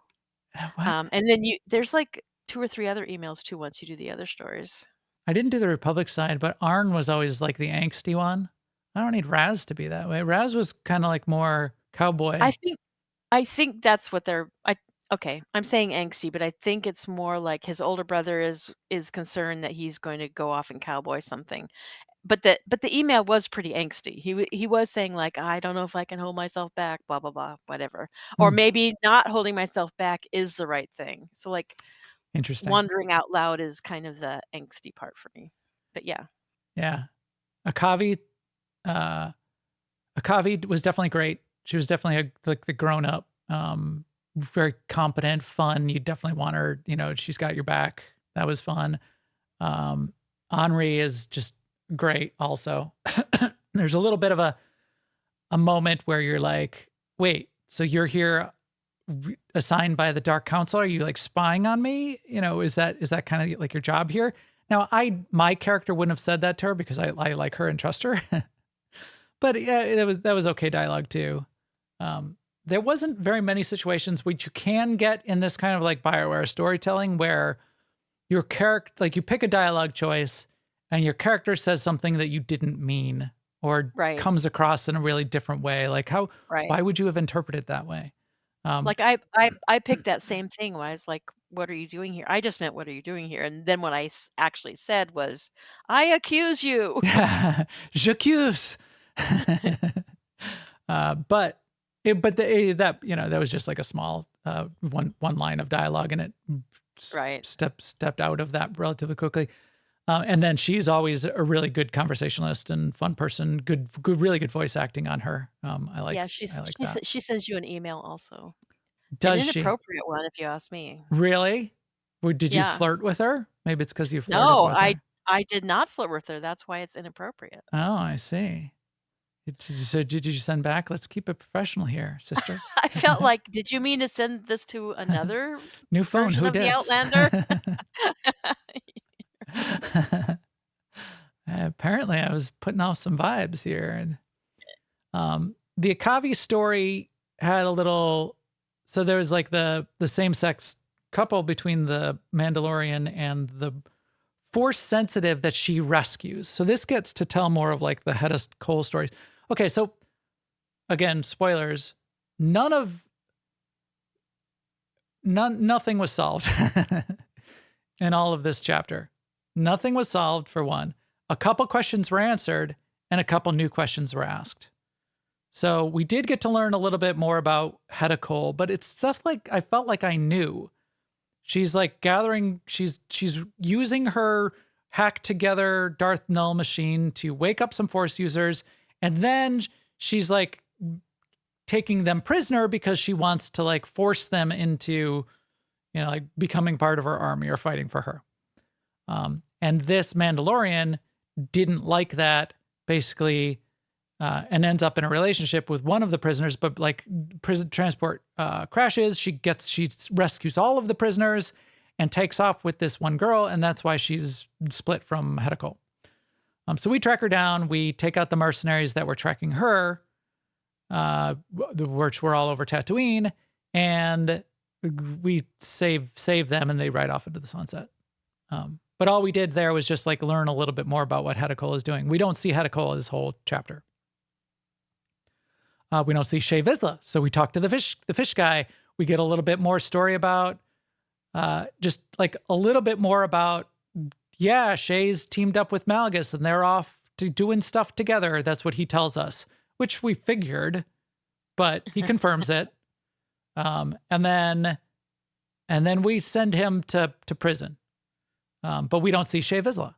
Speaker 1: What?
Speaker 2: And then there's like 2 or 3 other emails too once you do the other stories.
Speaker 1: I didn't do the Republic side, but Arn was always like the angsty one. I don't need Raz to be that way. Raz was kind of like more cowboy.
Speaker 2: I think that's what okay, I'm saying angsty, but I think it's more like his older brother is concerned that he's going to go off and cowboy something. But the email was pretty angsty. He was saying like, I don't know if I can hold myself back, blah blah blah, whatever. Or
Speaker 1: Hmm.
Speaker 2: maybe not holding myself back is the right thing. So like
Speaker 1: Interesting.
Speaker 2: wondering out loud is kind of the angsty part for me. But yeah.
Speaker 1: Yeah. Akavi was definitely great. She was definitely like the grown up, very competent, fun. You definitely want her, she's got your back. That was fun. Henri is just great also. There's a little bit of a moment where you're like, wait, so you're here assigned by the Dark Council? Are you like spying on me? Is that kind of like your job here? Now, my character wouldn't have said that to her because I like her and trust her. But yeah, that was okay dialogue too. There wasn't very many situations which you can get in this kind of like BioWare storytelling where your character, like you pick a dialogue choice and your character says something that you didn't mean or
Speaker 2: Right.
Speaker 1: comes across in a really different way. Like
Speaker 2: Right.
Speaker 1: why would you have interpreted that way?
Speaker 2: Like I picked that same thing when I was like, what are you doing here? I just meant, what are you doing here? And then what I actually said was, I accuse you.
Speaker 1: Yeah, j'accuse. That was just like a small one line of dialogue, and it
Speaker 2: Right.
Speaker 1: stepped out of that relatively quickly. And then she's always a really good conversationalist and fun person. Really good voice acting on her. I like.
Speaker 2: Yeah,
Speaker 1: I like that.
Speaker 2: she sends you an email also.
Speaker 1: Does
Speaker 2: An
Speaker 1: she
Speaker 2: inappropriate one, if you ask me.
Speaker 1: really? Did you
Speaker 2: Yeah.
Speaker 1: flirt with her? Maybe it's because you flirted
Speaker 2: No,
Speaker 1: with her.
Speaker 2: I did not flirt with her. That's why it's inappropriate.
Speaker 1: Oh, I see. So did you send back? Let's keep it professional here, sister.
Speaker 2: I felt like, did you mean to send this to another
Speaker 1: New phone.
Speaker 2: version
Speaker 1: Who
Speaker 2: of the
Speaker 1: dis?
Speaker 2: Outlander?
Speaker 1: Apparently, I was putting off some vibes here, and the Akavi story had a little. So there was like the same-sex couple between the Mandalorian and the Force sensitive that she rescues. So this gets to tell more of like the Hedda Cole stories. Okay, so again, spoilers. Nothing was solved in all of this chapter. Nothing was solved for one. A couple questions were answered and a couple new questions were asked. So we did get to learn a little bit more about Hedda Cole, but it's stuff like I felt like I knew. She's like she's using her hacked together Darth Null machine to wake up some Force users, and then she's like taking them prisoner because she wants to like force them into, like becoming part of her army or fighting for her. And this Mandalorian didn't like that, basically, and ends up in a relationship with one of the prisoners, but like prison transport crashes. She rescues all of the prisoners and takes off with this one girl, and that's why she's split from Hedda Cole. So we track her down. We take out the mercenaries that were tracking her, which were all over Tatooine, and we save them, and they ride off into the sunset. But all we did there was just like learn a little bit more about what Hedda Cole is doing. We don't see Hedda Cole this whole chapter. We don't see Shay Vizsla, so we talk to the fish guy. We get a little bit more story about, just like a little bit more about, Shay's teamed up with Malgus and they're off to doing stuff together. That's what he tells us, which we figured, but he confirms it. And then And then we send him to prison. But we don't see Shea Vizsla.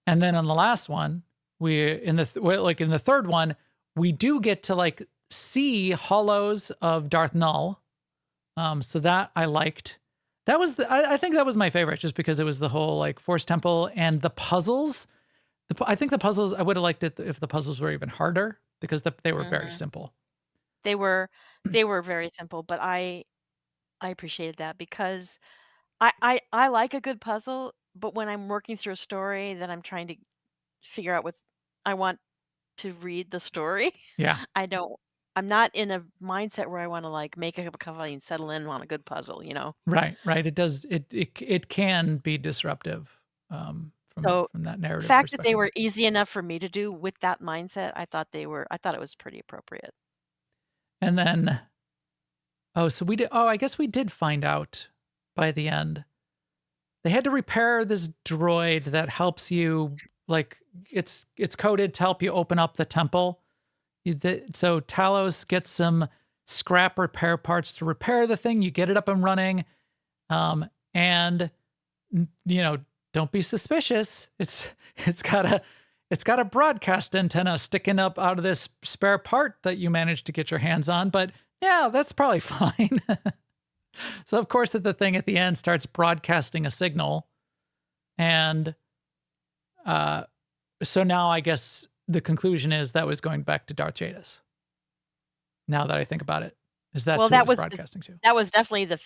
Speaker 1: And then on the last one, in the third one, we do get to like see hollows of Darth Null. So that I liked. That was I think that was my favorite, just because it was the whole like Force Temple and the puzzles. I think the puzzles, I would have liked it if the puzzles were even harder, because they were very simple.
Speaker 2: They were very simple, but I appreciated that, because I like a good puzzle, but when I'm working through a story that I'm trying to figure out I want to read the story.
Speaker 1: Yeah.
Speaker 2: I'm not in a mindset where I want to like make a cup of coffee and settle in on a good puzzle,
Speaker 1: Right. It can be disruptive from
Speaker 2: So
Speaker 1: that
Speaker 2: the
Speaker 1: narrative
Speaker 2: fact that they
Speaker 1: perspective.
Speaker 2: were easy enough for me to do with that mindset, I thought it was pretty appropriate.
Speaker 1: And then, I guess we did find out by the end. They had to repair this droid that helps you, like, it's coded to help you open up the temple. So Talos gets some scrap repair parts to repair the thing. You get it up and running. And, don't be suspicious. It's got a broadcast antenna sticking up out of this spare part that you managed to get your hands on. But yeah, that's probably fine. So of course, the thing at the end starts broadcasting a signal. And so now I guess the conclusion is that was going back to Darth Jadis. Now that I think about it, that's who it was broadcasting to.
Speaker 2: That was definitely the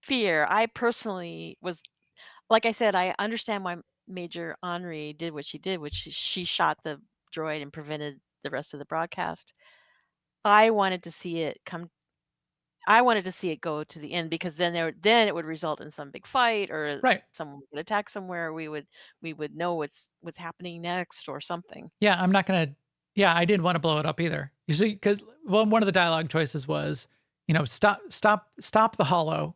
Speaker 2: fear. I personally was, like I said, I understand why Major Henri did what she did, which she shot the droid and prevented the rest of the broadcast. I wanted to see it go to the end, because then it would result in some big fight, or
Speaker 1: Right.
Speaker 2: someone would attack somewhere. We would know what's happening next or something.
Speaker 1: Yeah, I didn't want to blow it up either. You see, because one of the dialogue choices was, stop the hollow,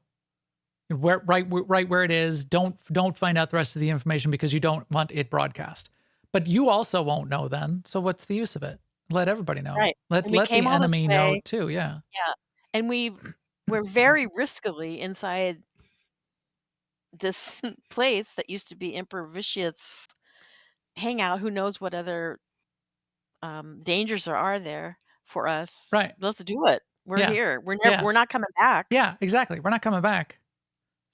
Speaker 1: right where it is. Don't find out the rest of the information, because you don't want it broadcast. But you also won't know then. So what's the use of it? Let everybody know.
Speaker 2: Right.
Speaker 1: Let the enemy know too. Yeah.
Speaker 2: Yeah. And we're very riskily inside this place that used to be Emperor Vitia's hangout. Who knows what other dangers there are there for us?
Speaker 1: Right.
Speaker 2: Let's do it. We're here. We're not coming back.
Speaker 1: Yeah, exactly. We're not coming back.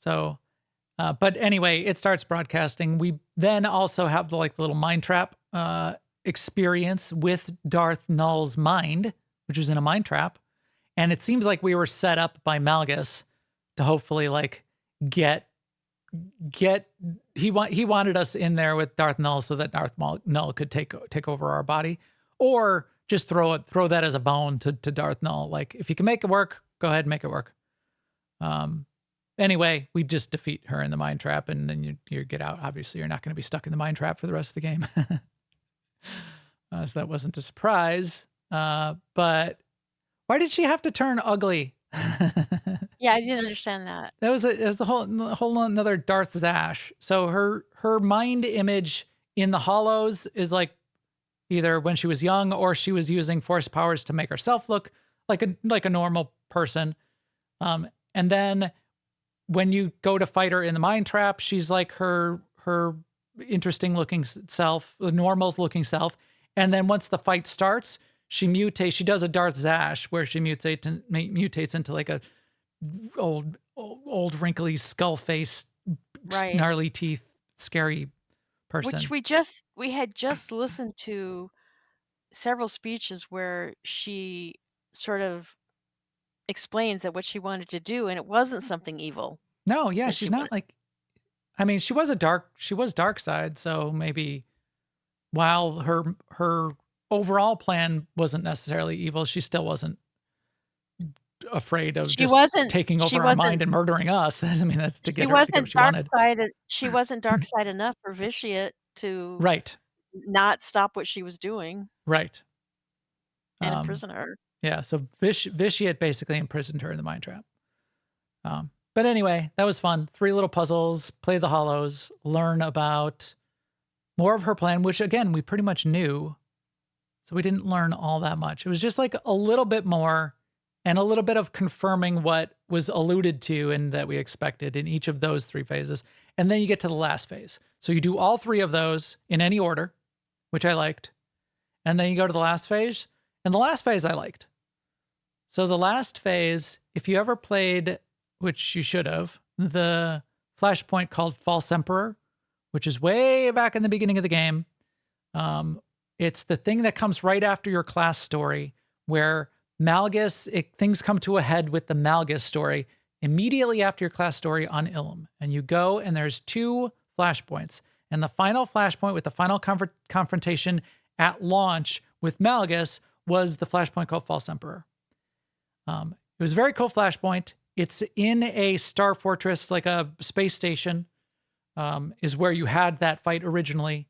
Speaker 1: So, but anyway, it starts broadcasting. We then also have the little mind trap experience with Darth Null's mind, which was in a mind trap. And it seems like we were set up by Malgus to hopefully get he wanted us in there with Darth Null so that Darth Null could take over our body, or just throw that as a bone to Darth Null. Like, if you can make it work, go ahead and make it work. Anyway, we just defeat her in the mind trap, and then you get out. Obviously, you're not going to be stuck in the mind trap for the rest of the game. So that wasn't a surprise. But why did she have to turn ugly?
Speaker 2: Yeah, I didn't understand that.
Speaker 1: It was the whole another Darth Zash. So her mind image in the hollows is like either when she was young, or she was using force powers to make herself look like a normal person. And then when you go to fight her in the mind trap, she's like her interesting looking self, the normal looking self. And then once the fight starts, she mutates. She does a Darth Zash where she mutates into like a old wrinkly skull face,
Speaker 2: Right.
Speaker 1: gnarly teeth, scary person.
Speaker 2: Which we had just listened to several speeches where she sort of explains that what she wanted to do, and it wasn't something evil.
Speaker 1: No, yeah,
Speaker 2: that
Speaker 1: she's
Speaker 2: she
Speaker 1: not like. I mean, she was dark side, so maybe while her overall plan wasn't necessarily evil, she still wasn't afraid of taking over our mind and murdering us. I mean, that's to get what she wanted.
Speaker 2: She wasn't dark side enough for Vitiate to not stop what she was doing.
Speaker 1: Right.
Speaker 2: And imprison her.
Speaker 1: Yeah, so Vitiate basically imprisoned her in the mind trap. But anyway, that was fun. 3 little puzzles, play the hollows, learn about more of her plan, which again, we pretty much knew. So we didn't learn all that much. It was just like a little bit more. and a little bit of confirming what was alluded to and that we expected in each of those 3 phases. And then you get to the last phase. So you do all 3 of those in any order, which I liked. And then you go to the last phase, and the last phase I liked. So the last phase, if you ever played, which you should have, the flashpoint called False Emperor, which is way back in the beginning of the game. It's the thing that comes right after your class story, where Malgus, things come to a head with the Malgus story immediately after your class story on Ilum. And you go, and there's 2 flashpoints. And the final flashpoint with the final confrontation at launch with Malgus was the flashpoint called False Emperor. It was a very cool flashpoint. It's in a star fortress, like a space station, is where you had that fight originally.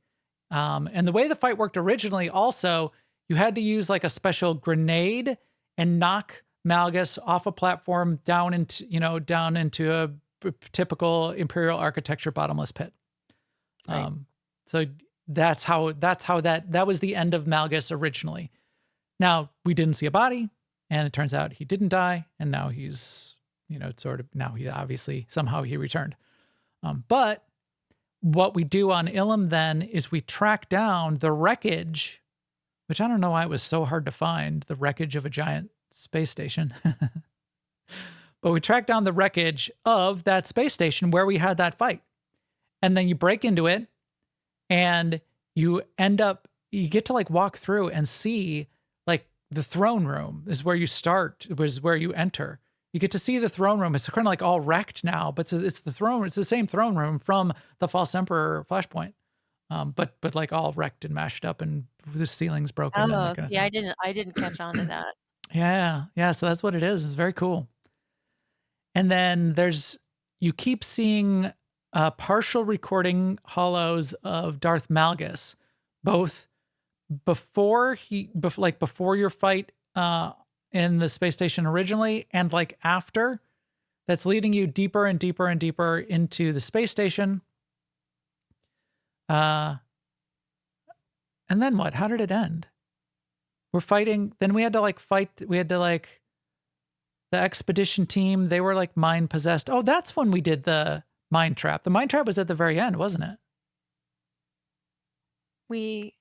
Speaker 1: And the way the fight worked originally, also, you had to use like a special grenade and knock Malgus off a platform down into a typical Imperial architecture bottomless pit.
Speaker 2: Right.
Speaker 1: So that's how that was the end of Malgus originally. Now we didn't see a body, and it turns out he didn't die, and now he's now he obviously somehow he returned. But what we do on Ilum then is we track down the wreckage, which I don't know why it was so hard to find, the wreckage of a giant space station. But we track down the wreckage of that space station where we had that fight. And then you break into it, and you get to like walk through and see like the throne room is where you start, was where you enter. You get to see the throne room. It's kind of like all wrecked now, but it's the throne. It's the same throne room from the False Emperor flashpoint, but like all wrecked and mashed up, and the ceiling's broken. And
Speaker 2: Oh,
Speaker 1: that kind of
Speaker 2: yeah,
Speaker 1: thing.
Speaker 2: I didn't catch on to that.
Speaker 1: Yeah. So that's what it is. It's very cool. And then you keep seeing partial recording hollows of Darth Malgus, both before your fight in the space station originally, and like after. That's leading you deeper and deeper and deeper into the space station. And then what? How did it end? We're fighting. Then we had to fight. We had to the expedition team. They were like mind possessed. Oh, that's when we did the mind trap. The mind trap was at the very end, wasn't it?
Speaker 2: Oh my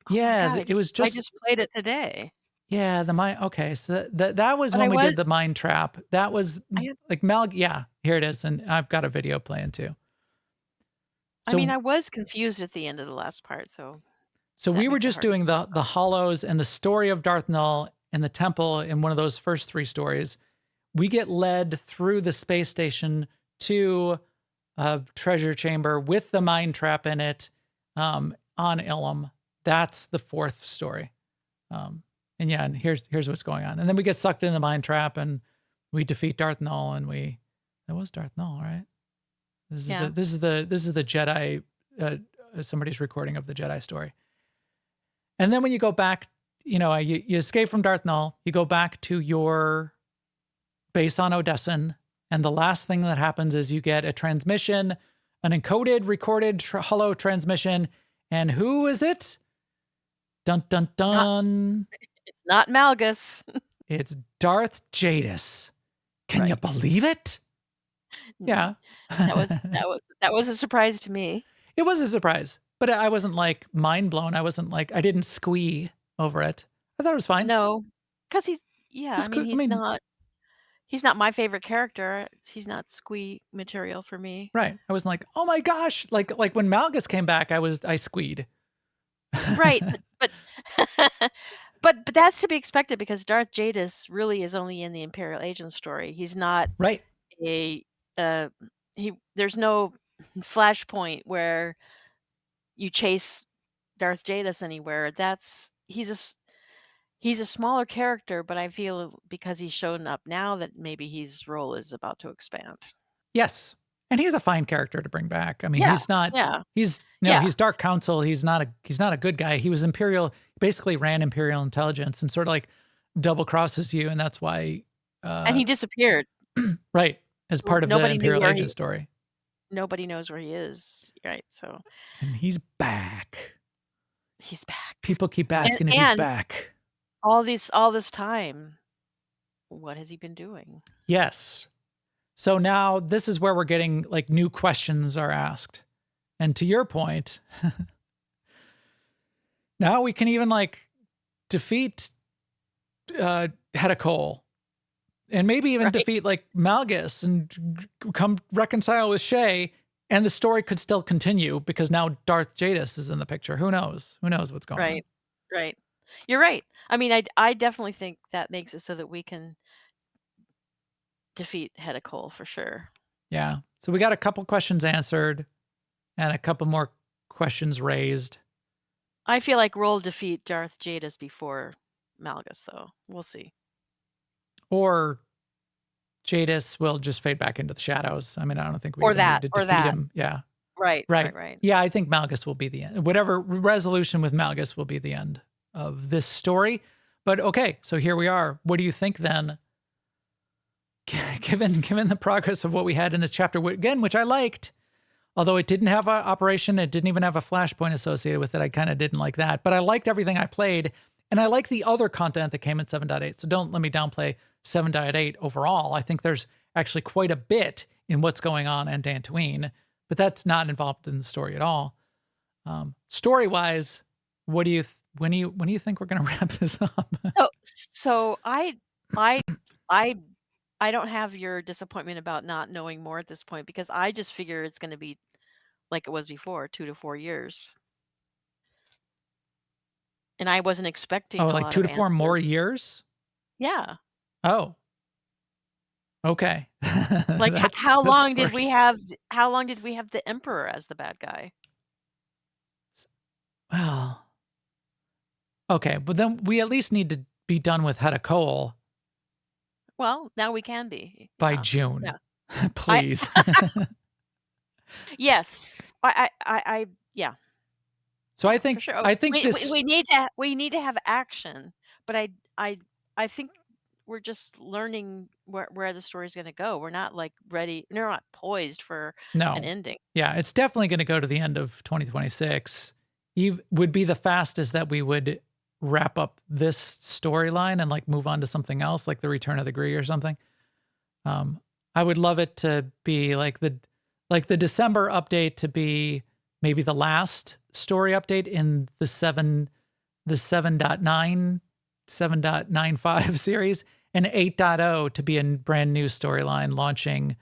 Speaker 1: Yeah,
Speaker 2: God,
Speaker 1: it was
Speaker 2: I
Speaker 1: just.
Speaker 2: just played it today.
Speaker 1: Yeah, the mind. Okay, so that was
Speaker 2: But
Speaker 1: when
Speaker 2: I
Speaker 1: we did
Speaker 2: was
Speaker 1: the mind trap. That was
Speaker 2: I had
Speaker 1: like Yeah, here it is, and I've got a video playing too.
Speaker 2: I mean,
Speaker 1: So
Speaker 2: I was confused at the end of the last part, so
Speaker 1: So
Speaker 2: that
Speaker 1: we were
Speaker 2: makes it
Speaker 1: just
Speaker 2: hard to
Speaker 1: doing
Speaker 2: follow.
Speaker 1: the hollows and the story of Darth Null and the temple in one of those first 3 stories. We get led through the space station to a treasure chamber with the mind trap in it on Ilum. That's the 4th story. And here's what's going on. And then we get sucked in the mind trap, and we defeat Darth Null, and that was Darth Null, right? This is the Jedi. Somebody's recording of the Jedi story. And then when you go back, you escape from Darth Null, you go back to your base on Odessin, and the last thing that happens is you get a transmission, an encoded, recorded hollow transmission. And who is it? Dun, dun, dun.
Speaker 2: It's not Malgus.
Speaker 1: It's Darth Jadis. Can you
Speaker 2: Right.
Speaker 1: believe it? Yeah.
Speaker 2: That was a surprise to me.
Speaker 1: It was a surprise, but I wasn't like mind blown. I didn't squee over it. I thought it was fine.
Speaker 2: No, because he's not my favorite character. He's not squee material for me.
Speaker 1: Right. I wasn't like, oh my gosh. Like when Malgus came back, I squeed.
Speaker 2: Right, but but that's to be expected because Darth Jadis really is only in the Imperial Agent story. He's not
Speaker 1: Right.
Speaker 2: there's no flashpoint where you chase Darth Jadis anywhere. He's a smaller character, but I feel because he's shown up now that maybe his role is about to expand.
Speaker 1: Yes. And he's a fine character to bring back. I mean,
Speaker 2: Yeah,
Speaker 1: he's not,
Speaker 2: yeah,
Speaker 1: he's
Speaker 2: yeah.
Speaker 1: Dark Council. He's not a good guy. He was Imperial, basically ran Imperial intelligence and sort of like double crosses you. And that's why,
Speaker 2: And he disappeared.
Speaker 1: right. As part of the
Speaker 2: Nobody knew
Speaker 1: Imperial
Speaker 2: where
Speaker 1: Agent story.
Speaker 2: Nobody knows where he is, right? So
Speaker 1: And he's back.
Speaker 2: he's back.
Speaker 1: People keep asking if he's back.
Speaker 2: All this time, what has he been doing?
Speaker 1: Yes. So now this is where we're getting like new questions are asked. And to your point, now we can even like defeat Hedda Cole and maybe even
Speaker 2: Right.
Speaker 1: defeat like Malgus and come reconcile with Shay, and the story could still continue because now Darth Jadis is in the picture. Who knows? Who knows what's going on?
Speaker 2: Right. Right. You're right. I mean, I definitely think that makes it so that we can defeat Hedda Cole for sure.
Speaker 1: Yeah. So we got a couple questions answered and a couple more questions raised.
Speaker 2: I feel like we'll defeat Darth Jadis before Malgus, though. We'll see.
Speaker 1: Or Jadis will just fade back into the shadows. I mean, I don't think we
Speaker 2: Or
Speaker 1: even
Speaker 2: that,
Speaker 1: need to
Speaker 2: or
Speaker 1: defeat
Speaker 2: that.
Speaker 1: him. Yeah.
Speaker 2: Right.
Speaker 1: Right.
Speaker 2: Right.
Speaker 1: Yeah, I think Malgus will be the end. Whatever resolution with Malgus will be the end of this story. But okay, so here we are. What do you think then? Given the progress of what we had in this chapter, again, which I liked, although it didn't have an operation, it didn't even have a flashpoint associated with it. I kind of didn't like that, but I liked everything I played, and I like the other content that came in 7.8. So don't let me downplay 7.8 overall. I think there's actually quite a bit in what's going on in Dantooine, but that's not involved in the story at all. Story-wise, what do you when do you think we're going to wrap this up?
Speaker 2: So I don't have your disappointment about not knowing more at this point, because I just figure it's going to be like it was before, 2 to 4 years. And I wasn't expecting
Speaker 1: Oh,
Speaker 2: a
Speaker 1: like
Speaker 2: lot
Speaker 1: 2
Speaker 2: of
Speaker 1: to 4
Speaker 2: answers.
Speaker 1: more years?
Speaker 2: Yeah.
Speaker 1: Oh. Okay.
Speaker 2: Like
Speaker 1: That's
Speaker 2: how long did we
Speaker 1: worse.
Speaker 2: have the Emperor as the bad guy?
Speaker 1: Well, okay, but then we at least need to be done with Hedda Cole
Speaker 2: Well, now we can be.
Speaker 1: by
Speaker 2: Yeah.
Speaker 1: June.
Speaker 2: Yeah.
Speaker 1: Please.
Speaker 2: Yes. I yeah,
Speaker 1: So I
Speaker 2: for
Speaker 1: think
Speaker 2: sure.
Speaker 1: this
Speaker 2: We need to have action, but I think we're just learning where the story's going to go. We're not like ready. We're not poised for an
Speaker 1: no.
Speaker 2: ending.
Speaker 1: Yeah, it's definitely going to go to the end of 2026. Would be the fastest that we would wrap up this storyline and like move on to something else, like the Return of the Gree or something. I would love it to be like the December update to be maybe the last story update in the 7.95 series, and 8.0 to be a brand new storyline launching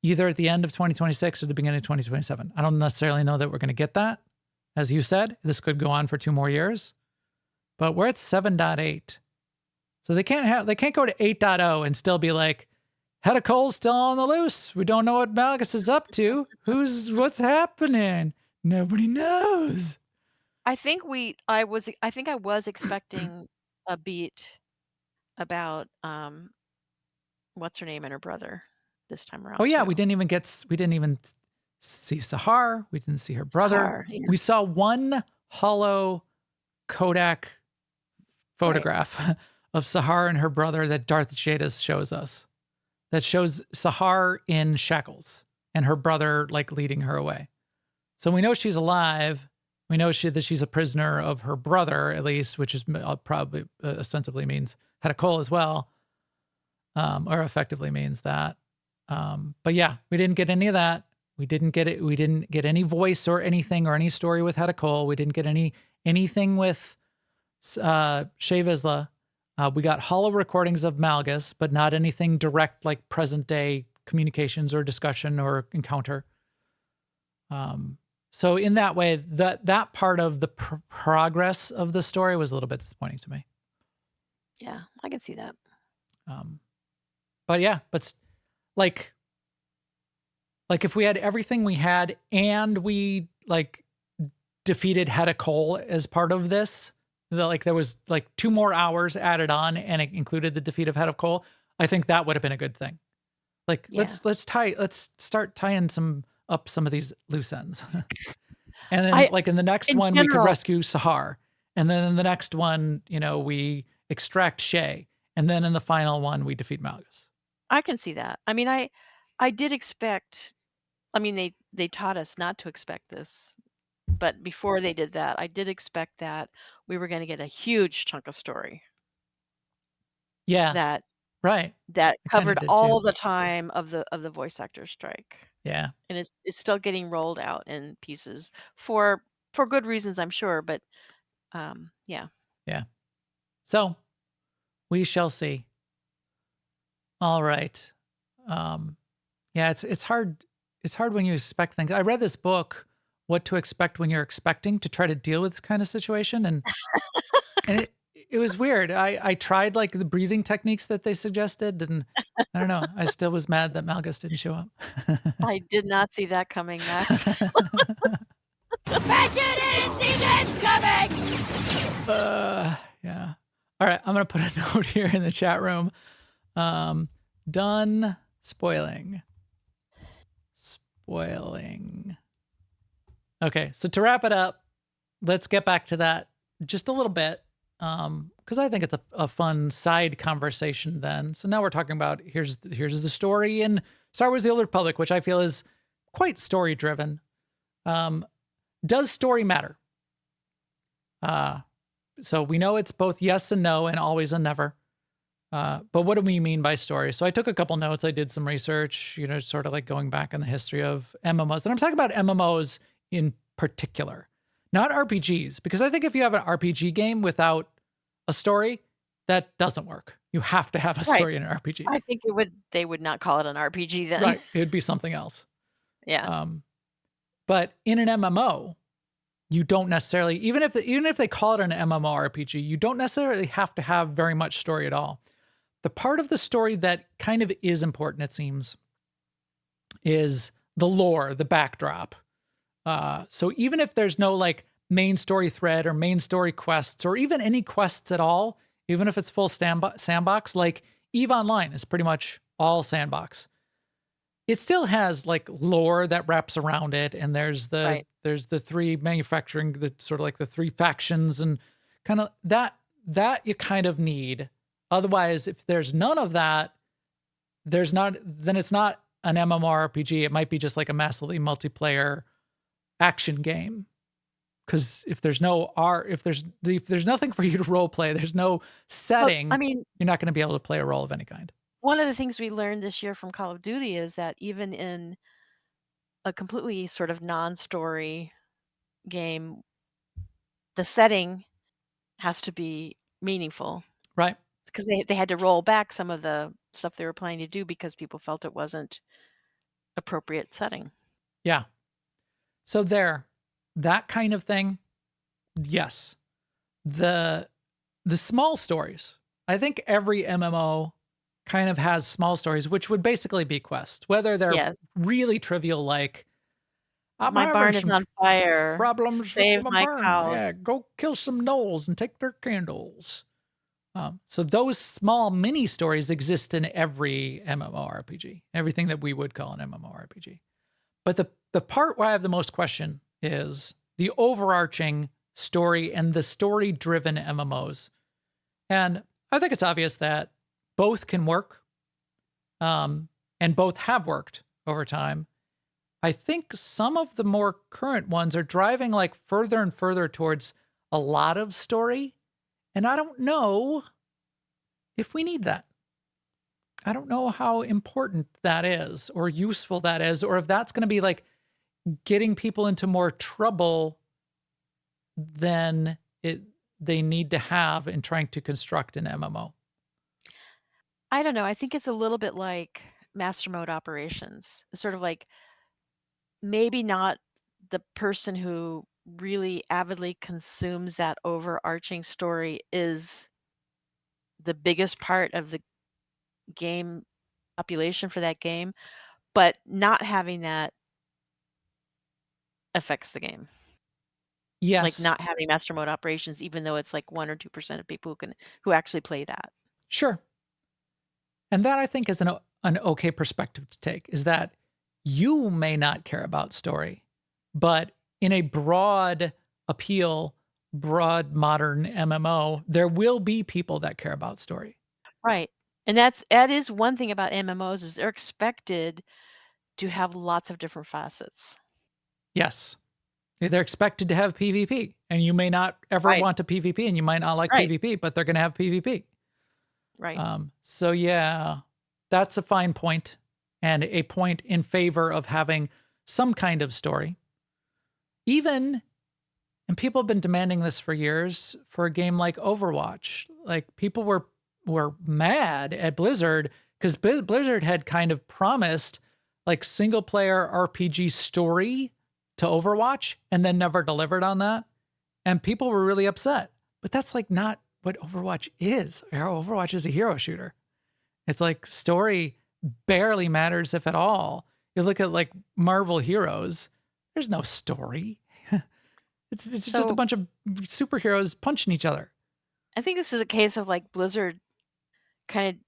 Speaker 1: either at the end of 2026 or the beginning of 2027. I don't necessarily know that we're going to get that. As you said, this could go on for 2 more years, but we're at 7.8. So they can't go to 8.0 and still be like, Hedda Cole's still on the loose. We don't know what Malgus is up to. What's happening? Nobody knows.
Speaker 2: I think I was expecting a beat about what's her name and her brother this time around.
Speaker 1: Oh yeah,
Speaker 2: too.
Speaker 1: we didn't even see Sahar. We didn't see her brother.
Speaker 2: Sahar, yeah.
Speaker 1: We saw one hollow Kodak photograph of Sahar and her brother that Darth Jadis shows us. That shows Sahar in shackles and her brother like leading her away. So we know she's alive. We know that she's a prisoner of her brother, at least, which is probably ostensibly means Hedda Cole as well, or effectively means that. But yeah, we didn't get any of that. We didn't get it. We didn't get any voice or anything or any story with Hedda Cole. We didn't get anything with Shea Vizsla. We got hollow recordings of Malgus, but not anything direct like present day communications or discussion or encounter. So in that way, that part of the progress of the story was a little bit disappointing to me.
Speaker 2: Yeah, I can see that.
Speaker 1: But yeah, like if we had everything we had and we like defeated Hedda Cole as part of this, like there was like 2 more hours added on and it included the defeat of Hedda Cole, I think that would have been a good thing. Like
Speaker 2: Yeah.
Speaker 1: let's start tying some of these loose ends. And then like in the next one, we could
Speaker 2: general-
Speaker 1: rescue Sahar. And then in the next one, we extract Shay. And then in the final one, we defeat Malgus.
Speaker 2: I can see that. I mean, I did expect. I mean, they taught us not to expect this, but before they did that, I did expect that we were going to get a huge chunk of story
Speaker 1: Yeah.
Speaker 2: that
Speaker 1: Right.
Speaker 2: that
Speaker 1: I kinda
Speaker 2: covered
Speaker 1: did
Speaker 2: all
Speaker 1: too.
Speaker 2: the time of the voice actor strike.
Speaker 1: Yeah.
Speaker 2: And it's still getting rolled out in pieces for good reasons, I'm sure, but yeah.
Speaker 1: Yeah. So we shall see. All right. Um, yeah, it's hard. It's hard when you expect things. I read this book, What to Expect When You're Expecting, to try to deal with this kind of situation, and it was weird. I tried like the breathing techniques that they suggested, and I don't know. I still was mad that Malgus didn't show up.
Speaker 2: I did not see that coming, Max.
Speaker 4: Bet you didn't see this coming!
Speaker 1: Yeah. All right, I'm gonna put a note here in the chat room. Done spoiling. Spoiling. Okay, so to wrap it up, let's get back to that just a little bit, because I think it's a fun side conversation then. So now we're talking about here's the story in Star Wars: The Old Republic, which I feel is quite story driven. Does story matter? So we know it's both yes and no and always and never. But what do we mean by story? So I took a couple notes. I did some research, sort of like going back in the history of MMOs. And I'm talking about MMOs in particular, not RPGs, because I think if you have an RPG game without a story, that doesn't work. You have to have a
Speaker 2: Right.
Speaker 1: story in an RPG.
Speaker 2: I think they would not call it an RPG then.
Speaker 1: Right. It would be something else.
Speaker 2: Yeah.
Speaker 1: But in an MMO, you don't necessarily, even if they call it an MMORPG, you don't necessarily have to have very much story at all. The part of the story that kind of is important, it seems, is the lore, the backdrop. So even if there's no like main story thread or main story quests or even any quests at all, even if it's full sandbox, like EVE Online is pretty much all sandbox. It still has like lore that wraps around it, and there's the three manufacturing, the sort of like the three factions, and kind of that you kind of need. Otherwise, if there's none of that, then it's not an MMORPG. It might be just like a massively multiplayer action game. Because if there's nothing for you to role play, there's no setting.
Speaker 2: I mean,
Speaker 1: you're not going to be able to play a role of any kind.
Speaker 2: one of the things we learned this year from Call of Duty is that even in a completely sort of non-story game, the setting has to be meaningful.
Speaker 1: Right.
Speaker 2: Because they had to roll back some of the stuff they were planning to do because people felt it wasn't appropriate setting.
Speaker 1: Yeah. So that kind of thing, yes. The small stories. I think every MMO kind of has small stories, which would basically be quests, whether they're really trivial, like
Speaker 2: my barn is on fire.
Speaker 1: Problems
Speaker 2: Save
Speaker 1: with
Speaker 2: my
Speaker 1: barn.
Speaker 2: cows.
Speaker 1: Yeah, go kill some gnolls and take their candles. So those small mini stories exist in every MMORPG, everything that we would call an MMORPG. But the part where I have the most question is the overarching story and the story-driven MMOs. And I think it's obvious that both can work, and both have worked over time. I think some of the more current ones are driving like further and further towards a lot of story. And I don't know if we need that. I don't know how important that is or useful that is, or if that's going to be like getting people into more trouble than they need to have in trying to construct an MMO.
Speaker 2: I don't know. I think it's a little bit like master mode operations. It's sort of like maybe not the person who really avidly consumes that overarching story is the biggest part of the game population for that game, but not having that affects the game.
Speaker 1: Yes.
Speaker 2: Like not having master mode operations, even though it's like 1 or 2% of people who actually play that.
Speaker 1: Sure. And that I think is an okay perspective to take, is that you may not care about story, but in a broad appeal, broad modern MMO, there will be people that care about story.
Speaker 2: Right. And that is one thing about MMOs is they're expected to have lots of different facets.
Speaker 1: Yes. They're expected to have PvP, and you may not ever want to PvP, and you might not like PvP, but they're going to have PvP.
Speaker 2: Right.
Speaker 1: So yeah, that's a fine point and a point in favor of having some kind of story. Even, and people have been demanding this for years for a game like Overwatch. Like people were mad at Blizzard because Blizzard had kind of promised like single player RPG story to Overwatch and then never delivered on that. And people were really upset. But that's like not what Overwatch is. Overwatch is a hero shooter. It's like story barely matters, if at all. You look at like Marvel Heroes, there's no story. It's just a
Speaker 2: So
Speaker 1: bunch of superheroes punching each other.
Speaker 2: I think this is a case of like Blizzard kind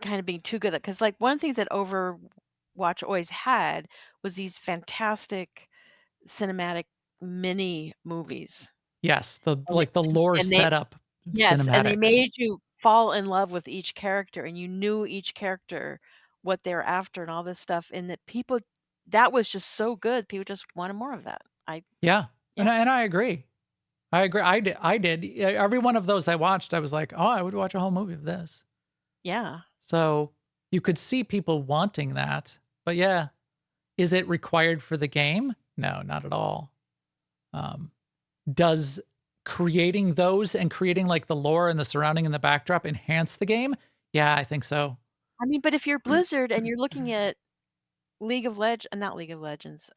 Speaker 2: of being too good at, because like one thing that Overwatch always had was these fantastic cinematic mini movies.
Speaker 1: Yes, the
Speaker 2: And
Speaker 1: like the lore
Speaker 2: and they
Speaker 1: setup
Speaker 2: yes, and they
Speaker 1: cinematics.
Speaker 2: made you fall in love with each character, and you knew each character, what they're after and all this stuff, and that was just so good, people just wanted more of that.
Speaker 1: Yeah,
Speaker 2: Yeah.
Speaker 1: and I agree. I agree. I did. Every one of those I watched, I was like, oh, I would watch a whole movie of this.
Speaker 2: Yeah.
Speaker 1: So you could see people wanting that. But yeah, is it required for the game? No, not at all. Does creating those and creating like the lore and the surrounding and the backdrop enhance the game? Yeah, I think so.
Speaker 2: I mean, but if you're Blizzard and you're looking at not League of Legends,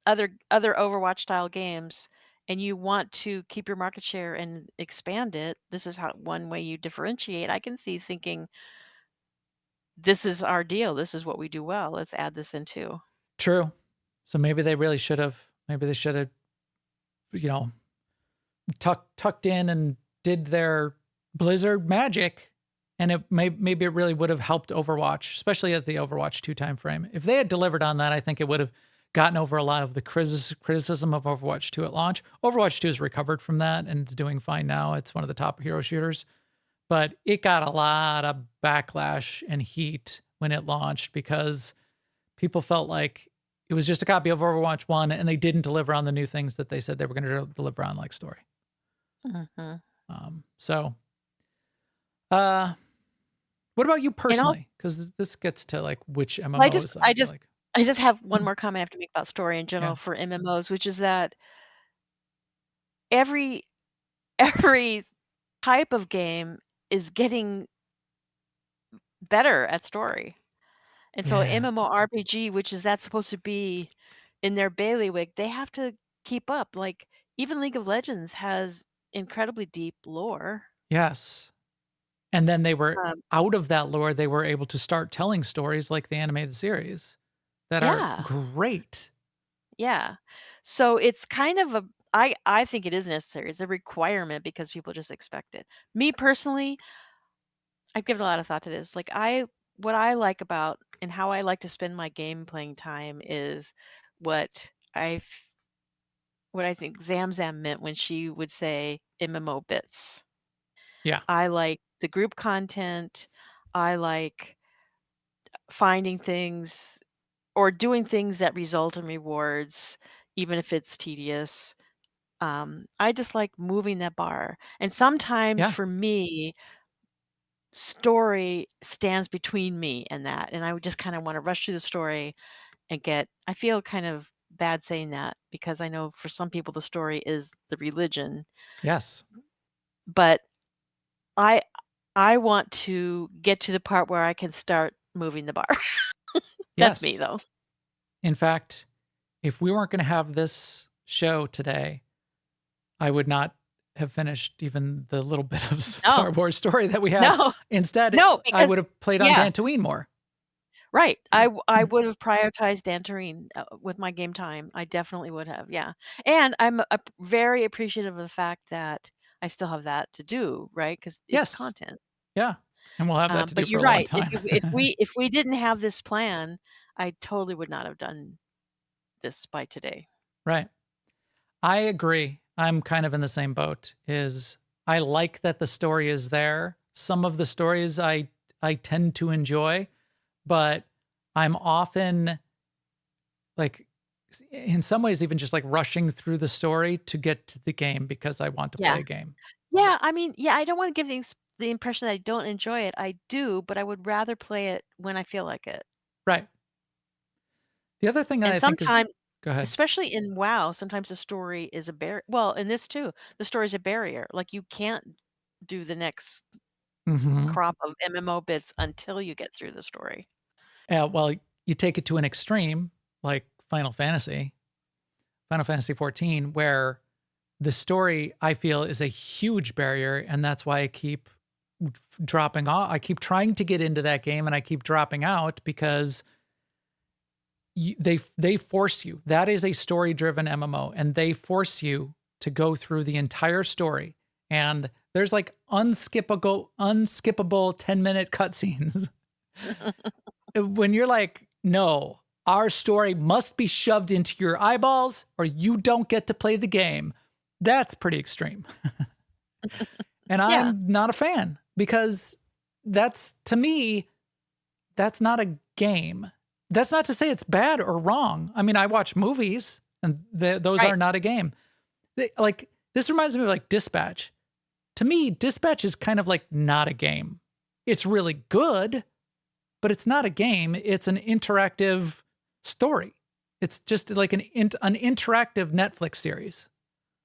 Speaker 2: other Overwatch style games, and you want to keep your market share and expand it, this is how one way you differentiate. I can see thinking, this is our deal. This is what we do well. Let's add this into.
Speaker 1: True. So maybe they really should have. Maybe they should have, you know, tucked in and did their Blizzard magic, and maybe it really would have helped Overwatch, especially at the Overwatch 2 timeframe. If they had delivered on that, I think it would have gotten over a lot of the criticism of Overwatch 2 at launch. Overwatch 2 has recovered from that and it's doing fine now. It's one of the top hero shooters, but it got a lot of backlash and heat when it launched because people felt like it was just a copy of Overwatch 1 and they didn't deliver on the new things that they said they were going to deliver on, like story.
Speaker 2: Mm-hmm.
Speaker 1: So, what about you
Speaker 2: And
Speaker 1: personally? Because this gets to like which
Speaker 2: I
Speaker 1: MMOs
Speaker 2: just
Speaker 1: I
Speaker 2: I
Speaker 1: feel
Speaker 2: just
Speaker 1: like.
Speaker 2: I just have one more comment I have to make about story in general
Speaker 1: Yeah.
Speaker 2: for MMOs, which is that every every type of game is getting better at story. And so
Speaker 1: Yeah.
Speaker 2: MMORPG, which is that's supposed to be in their bailiwick, they have to keep up. Like even League of Legends has incredibly deep lore.
Speaker 1: Yes. And then they were
Speaker 2: Um,
Speaker 1: out of that lore, they were able to start telling stories like the animated series that are
Speaker 2: yeah,
Speaker 1: great.
Speaker 2: yeah. So it's kind of I think it is necessary. It's a requirement because people just expect it. Me personally, I've given a lot of thought to this. Like what I like about and how I like to spend my game playing time is what I what I think Zamzam meant when she would say MMO bits.
Speaker 1: Yeah.
Speaker 2: I like the group content. I like finding things or doing things that result in rewards, even if it's tedious. I just like moving that bar. And sometimes
Speaker 1: Yeah.
Speaker 2: for me, story stands between me and that. And I would just kind of want to rush through the story and I feel kind of bad saying that because I know for some people the story is the religion,
Speaker 1: Yes.
Speaker 2: but I I want to get to the part where I can start moving the bar. That's me
Speaker 1: Yes.
Speaker 2: though.
Speaker 1: In fact, if we weren't going to have this show today, I would not have finished even the little bit of Star
Speaker 2: No.
Speaker 1: Wars story that we had.
Speaker 2: No.
Speaker 1: Instead,
Speaker 2: No,
Speaker 1: I
Speaker 2: because
Speaker 1: would have played on
Speaker 2: yeah,
Speaker 1: Dantooine more.
Speaker 2: right. I would have prioritized Dantarine with my game time. I definitely would have. Yeah. And I'm very appreciative of the fact that I still have that to do, right? Cuz it's
Speaker 1: Yes.
Speaker 2: content.
Speaker 1: Yeah. And we'll have that to do
Speaker 2: But
Speaker 1: for
Speaker 2: you're
Speaker 1: a long
Speaker 2: right. If
Speaker 1: time.
Speaker 2: if we didn't have this plan, I totally would not have done this by today.
Speaker 1: Right. I agree. I'm kind of in the same boat. Is I like that the story is there. Some of the stories I tend to enjoy, but I'm often like in some ways even just like rushing through the story to get to the game because I want to play
Speaker 2: Yeah.
Speaker 1: a game.
Speaker 2: Yeah, I mean, yeah, I don't want to give the impression that I don't enjoy it. I do, but I would rather play it when I feel like it.
Speaker 1: Right. The other thing
Speaker 2: And
Speaker 1: I think is,
Speaker 2: sometimes,
Speaker 1: go ahead.
Speaker 2: especially in WoW, sometimes the story is a barrier. Well, in this too, the story is a barrier. Like you can't do the next
Speaker 1: Hmm.
Speaker 2: crop of MMO bits until you get through the story.
Speaker 1: Well, you take it to an extreme, like Final Fantasy 14, where the story I feel is a huge barrier, and that's why I keep dropping off. I keep trying to get into that game, and I keep dropping out because they force you. That is a story-driven MMO, and they force you to go through the entire story. And there's like unskippable 10-minute cutscenes. When you're like, no, our story must be shoved into your eyeballs or you don't get to play the game. That's pretty extreme. And
Speaker 2: Yeah.
Speaker 1: I'm not a fan because that's, to me, that's not a game. That's not to say it's bad or wrong. I mean, I watch movies and those
Speaker 2: Right.
Speaker 1: are not a game. Like, this reminds me of like Dispatch. To me, Dispatch is kind of like not a game. It's really good, but it's not a game. It's an interactive story. It's just like an interactive Netflix series.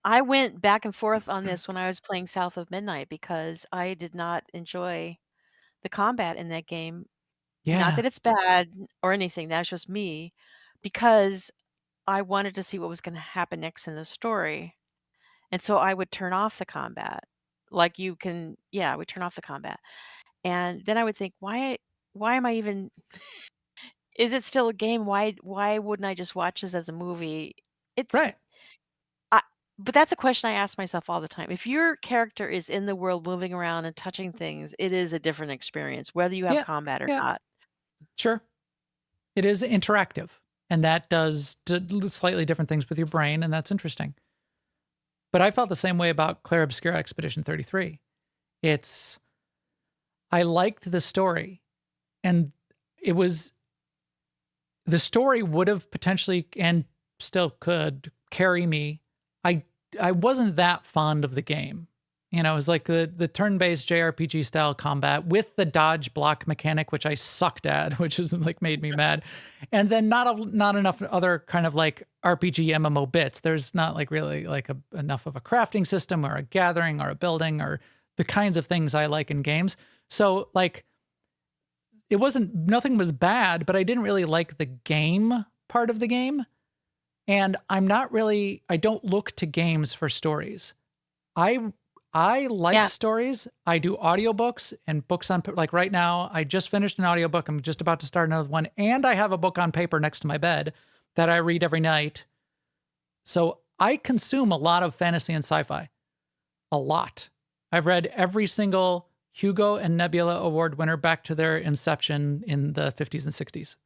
Speaker 2: I went back and forth on this when I was playing South of Midnight because I did not enjoy the combat in that game. Not
Speaker 1: Yeah.
Speaker 2: that it's bad or anything, that's just me, because I wanted to see what was gonna happen next in the story, and so I would turn off the combat. Like you can yeah, I would turn off the combat. And then I would think, why am I even is it still a game? Why wouldn't I just watch this as a movie? It's
Speaker 1: Right.
Speaker 2: I but that's a question I ask myself all the time. If your character is in the world moving around and touching things, it is a different experience, whether you have
Speaker 1: Yeah.
Speaker 2: combat or
Speaker 1: Yeah.
Speaker 2: not.
Speaker 1: Sure. It is interactive. And that does slightly different things with your brain. And that's interesting. But I felt the same way about Clair Obscura Expedition 33. I liked the story. And the story would have potentially and still could carry me. I wasn't that fond of the game. You know, it was like the turn-based JRPG style combat with the dodge block mechanic, which I sucked at, which is like made me mad. And then not enough other kind of like RPG MMO bits. There's not like really like enough of a crafting system or a gathering or a building or the kinds of things I like in games. So like nothing was bad, but I didn't really like the game part of the game. And I don't look to games for stories. I like
Speaker 2: Yeah.
Speaker 1: stories. I do audiobooks and books on, like right now, I just finished an audiobook. I'm just about to start another one. And I have a book on paper next to my bed that I read every night. So I consume a lot of fantasy and sci-fi. A lot. I've read every single Hugo and Nebula Award winner back to their inception in the 50s and 60s.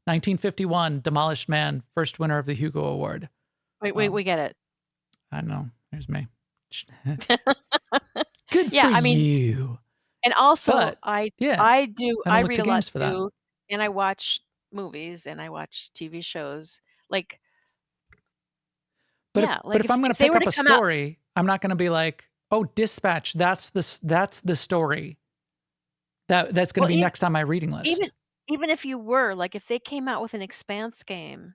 Speaker 1: 1951, Demolished Man, first winner of the Hugo Award.
Speaker 2: Wait, we get it.
Speaker 1: I know. There's me. Good
Speaker 2: Yeah,
Speaker 1: for
Speaker 2: I mean,
Speaker 1: you.
Speaker 2: and also
Speaker 1: But,
Speaker 2: I
Speaker 1: yeah,
Speaker 2: I
Speaker 1: I don't look
Speaker 2: read
Speaker 1: to
Speaker 2: a lot
Speaker 1: games for that.
Speaker 2: too, and I watch movies and I watch TV shows. Like,
Speaker 1: But
Speaker 2: yeah, like
Speaker 1: if I'm going to
Speaker 2: if they
Speaker 1: pick
Speaker 2: were
Speaker 1: up
Speaker 2: to
Speaker 1: a
Speaker 2: come out,
Speaker 1: story, I'm not going to be like, oh, Dispatch, that's the story that's going to
Speaker 2: well,
Speaker 1: be next on my reading list.
Speaker 2: even if you were, like, if they came out with an Expanse game,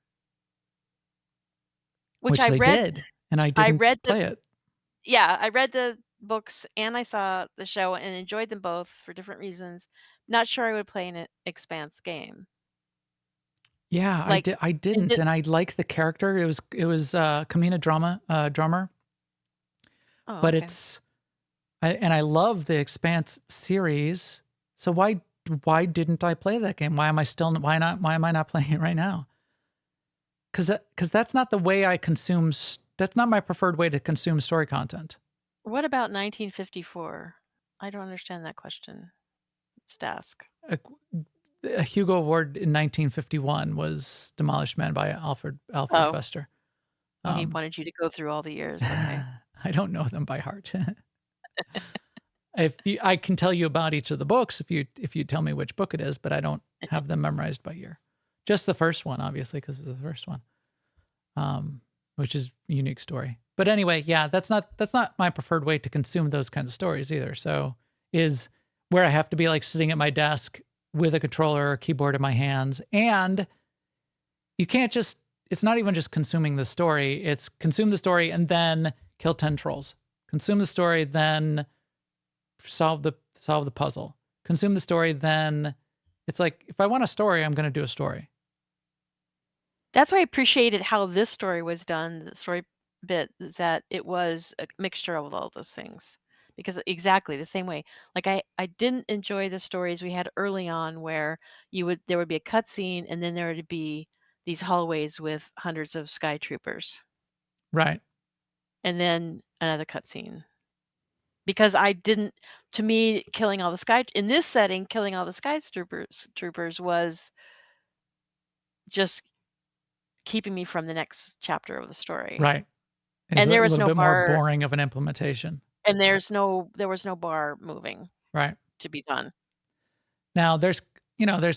Speaker 2: which
Speaker 1: Which they did, and I
Speaker 2: I
Speaker 1: didn't
Speaker 2: read
Speaker 1: play it.
Speaker 2: yeah, I read the books and I saw the show and enjoyed them both for different reasons. Not sure I would play an Expanse game.
Speaker 1: Yeah,
Speaker 2: Like,
Speaker 1: I
Speaker 2: and
Speaker 1: didn't, and I liked the character. It was Kamina drummer,
Speaker 2: oh,
Speaker 1: but
Speaker 2: okay.
Speaker 1: I love the Expanse series. So why didn't I play that game? Why am I not playing it right now? Because that's not the way I consume. That's not my preferred way to consume story content.
Speaker 2: What about 1954? I don't understand that question. Let's ask.
Speaker 1: A Hugo Award in 1951 was Demolished Man by Alfred
Speaker 2: Oh.
Speaker 1: Bester.
Speaker 2: Oh, he wanted you to go through all the years. Okay.
Speaker 1: I don't know them by heart. I can tell you about each of the books if you tell me which book it is, but I don't have them memorized by year. Just the first one, obviously, because it was the first one, which is a unique story. But anyway, yeah, that's not my preferred way to consume those kinds of stories either. So is where I have to be like sitting at my desk with a controller or keyboard in my hands. And you can't just, it's not even just consuming the story. It's consume the story and then kill 10 trolls. Consume the story, then solve the puzzle. Consume the story, then it's like, if I want a story, I'm going to do a story.
Speaker 2: That's why I appreciated how this story was done. The story bit is that it was a mixture of all those things. Because exactly the same way, like I didn't enjoy the stories we had early on where there would be a cutscene and then there would be these hallways with hundreds of sky troopers
Speaker 1: Right.
Speaker 2: and then another cutscene. Because to me, killing all the sky in this setting, killing all the sky troopers was just keeping me from the next chapter of the story.
Speaker 1: Right.
Speaker 2: And there was
Speaker 1: a little
Speaker 2: no
Speaker 1: bit more
Speaker 2: bar,
Speaker 1: boring of an implementation.
Speaker 2: and there was no bar moving
Speaker 1: Right.
Speaker 2: to be done.
Speaker 1: Now there's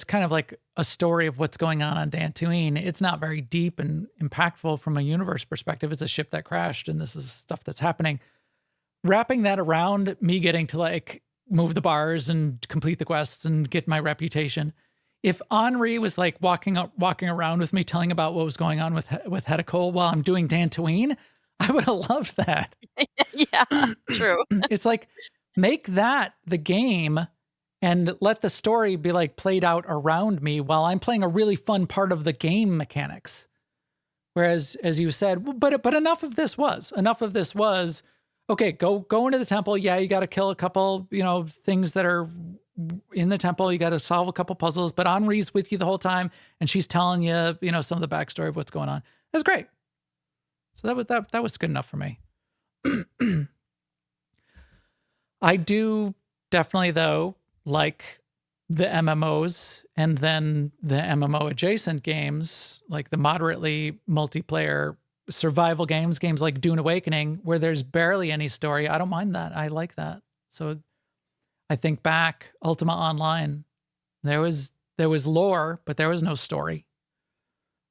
Speaker 1: kind of like a story of what's going on Dantooine. It's not very deep and impactful from a universe perspective. It's a ship that crashed and this is stuff that's happening. Wrapping that around me getting to like move the bars and complete the quests and get my reputation. If Henri was like walking around with me telling about what was going on with Hedicole while I'm doing Dantooine, I would have loved that.
Speaker 2: Yeah, true.
Speaker 1: It's like, make that the game and let the story be like played out around me while I'm playing a really fun part of the game mechanics. Whereas, as you said, but enough of this was, okay, go into the temple. Yeah, you got to kill a couple, things that are in the temple. You got to solve a couple puzzles, but Henri's with you the whole time and she's telling you, some of the backstory of what's going on. That's great. So that was good enough for me. I do definitely, though, like the MMOs and then the MMO adjacent games, like the moderately multiplayer survival games like Dune Awakening, where there's barely any story. I don't mind that. I like that. So I think back, Ultima Online, there was lore, but there was no story.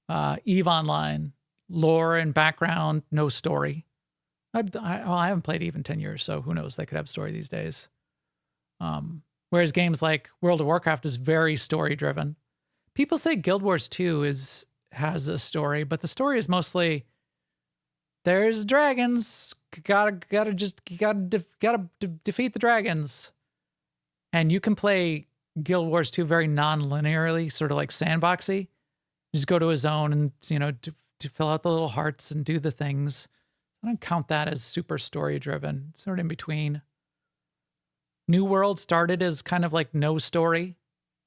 Speaker 1: EVE Online, lore and background, no story. I haven't played EVE in 10 years, so who knows? They could have story these days. Whereas games like World of Warcraft is very story driven. People say Guild Wars 2 has a story, but the story is mostly there's dragons. Gotta defeat the dragons. And you can play Guild Wars 2 very non-linearly, sort of like sandboxy. Just go to a zone and to fill out the little hearts and do the things. I don't count that as super story driven. It's sort of in between. New World started as kind of like no story,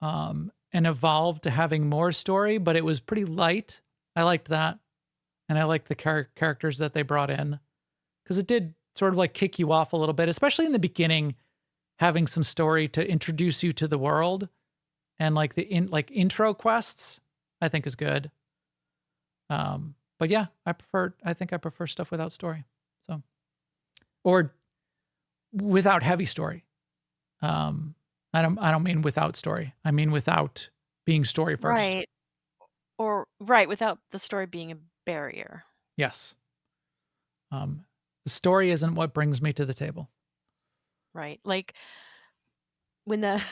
Speaker 1: and evolved to having more story, but it was pretty light. I liked that. And I liked the characters that they brought in, because it did sort of like kick you off a little bit, especially in the beginning, having some story to introduce you to the world, and like the intro quests, I think is good. But yeah, I think I prefer stuff without story. So, or without heavy story. I don't mean without story. I mean without being story first.
Speaker 2: Right. Without the story being a barrier.
Speaker 1: Yes. The story isn't what brings me to the table.
Speaker 2: Right. Like when the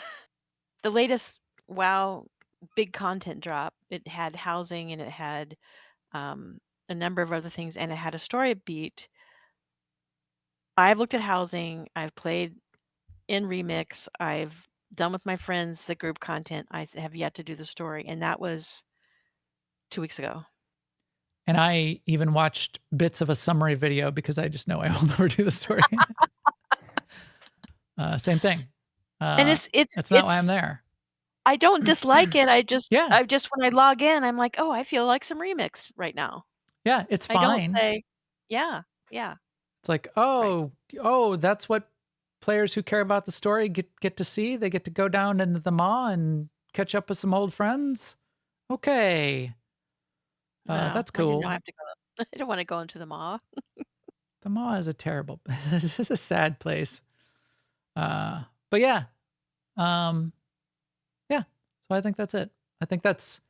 Speaker 2: latest WoW big content drop, it had housing and it had a number of other things, and it had a story beat. I've looked at housing. I've played in Remix. I've done with my friends the group content. I have yet to do the story, and that was 2 weeks ago.
Speaker 1: And I even watched bits of a summary video because I just know I will never do the story. Same thing.
Speaker 2: And
Speaker 1: that's not why I'm there.
Speaker 2: I don't dislike it. I just
Speaker 1: Yeah.
Speaker 2: when I log in, I'm like, oh, I feel like some Remix right now.
Speaker 1: Yeah, it's fine.
Speaker 2: I don't say, yeah.
Speaker 1: It's like, oh, that's what players who care about the story get to see. They get to go down into the maw and catch up with some old friends. Okay.
Speaker 2: No,
Speaker 1: That's cool.
Speaker 2: I don't want to go into the maw.
Speaker 1: The maw is it's just a sad place. But yeah. Yeah. So I think that's it. I think that's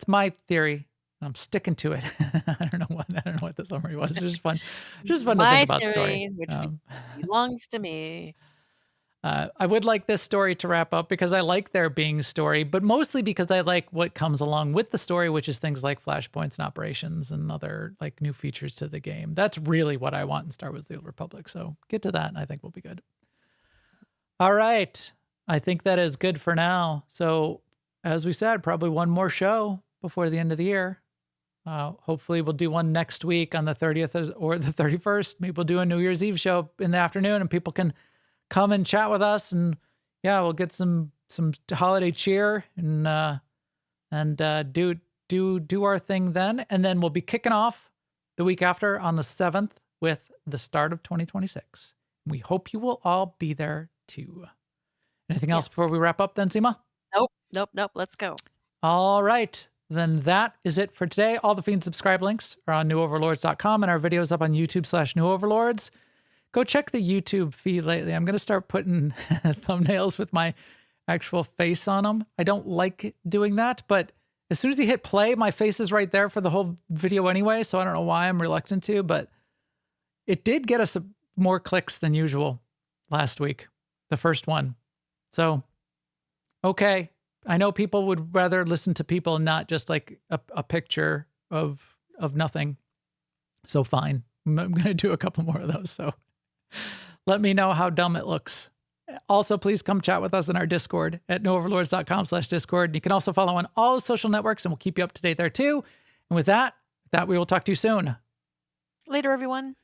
Speaker 1: my theory. I'm sticking to it. I don't know what the summary was. It's just fun. Just fun to think about story.
Speaker 2: Which belongs to me.
Speaker 1: I would like this story to wrap up because I like there being story, but mostly because I like what comes along with the story, which is things like flashpoints and operations and other like new features to the game. That's really what I want in Star Wars: The Old Republic. So get to that and I think we'll be good. All right. I think that is good for now. So as we said, probably one more show before the end of the year. Hopefully we'll do one next week on the 30th or the 31st. Maybe we'll do a New Year's Eve show in the afternoon and people can come and chat with us, and yeah, we'll get some holiday cheer and do our thing then. And then we'll be kicking off the week after on the 7th with the start of 2026. We hope you will all be there too. Anything else before we wrap up then, Sema?
Speaker 2: Nope. Let's go.
Speaker 1: All right. Then that is it for today. All the feed and subscribe links are on newoverlords.com and our videos up on YouTube/newoverlords. Go check the YouTube feed lately. I'm going to start putting thumbnails with my actual face on them. I don't like doing that, but as soon as you hit play, my face is right there for the whole video anyway. So I don't know why I'm reluctant to, but it did get us more clicks than usual last week, the first one. So, okay. I know people would rather listen to people, not just like a picture of nothing. So fine. I'm going to do a couple more of those. So let me know how dumb it looks. Also, please come chat with us in our Discord at newoverlords.com/Discord. You can also follow on all the social networks and we'll keep you up to date there too. And with that, we will talk to you soon.
Speaker 2: Later, everyone.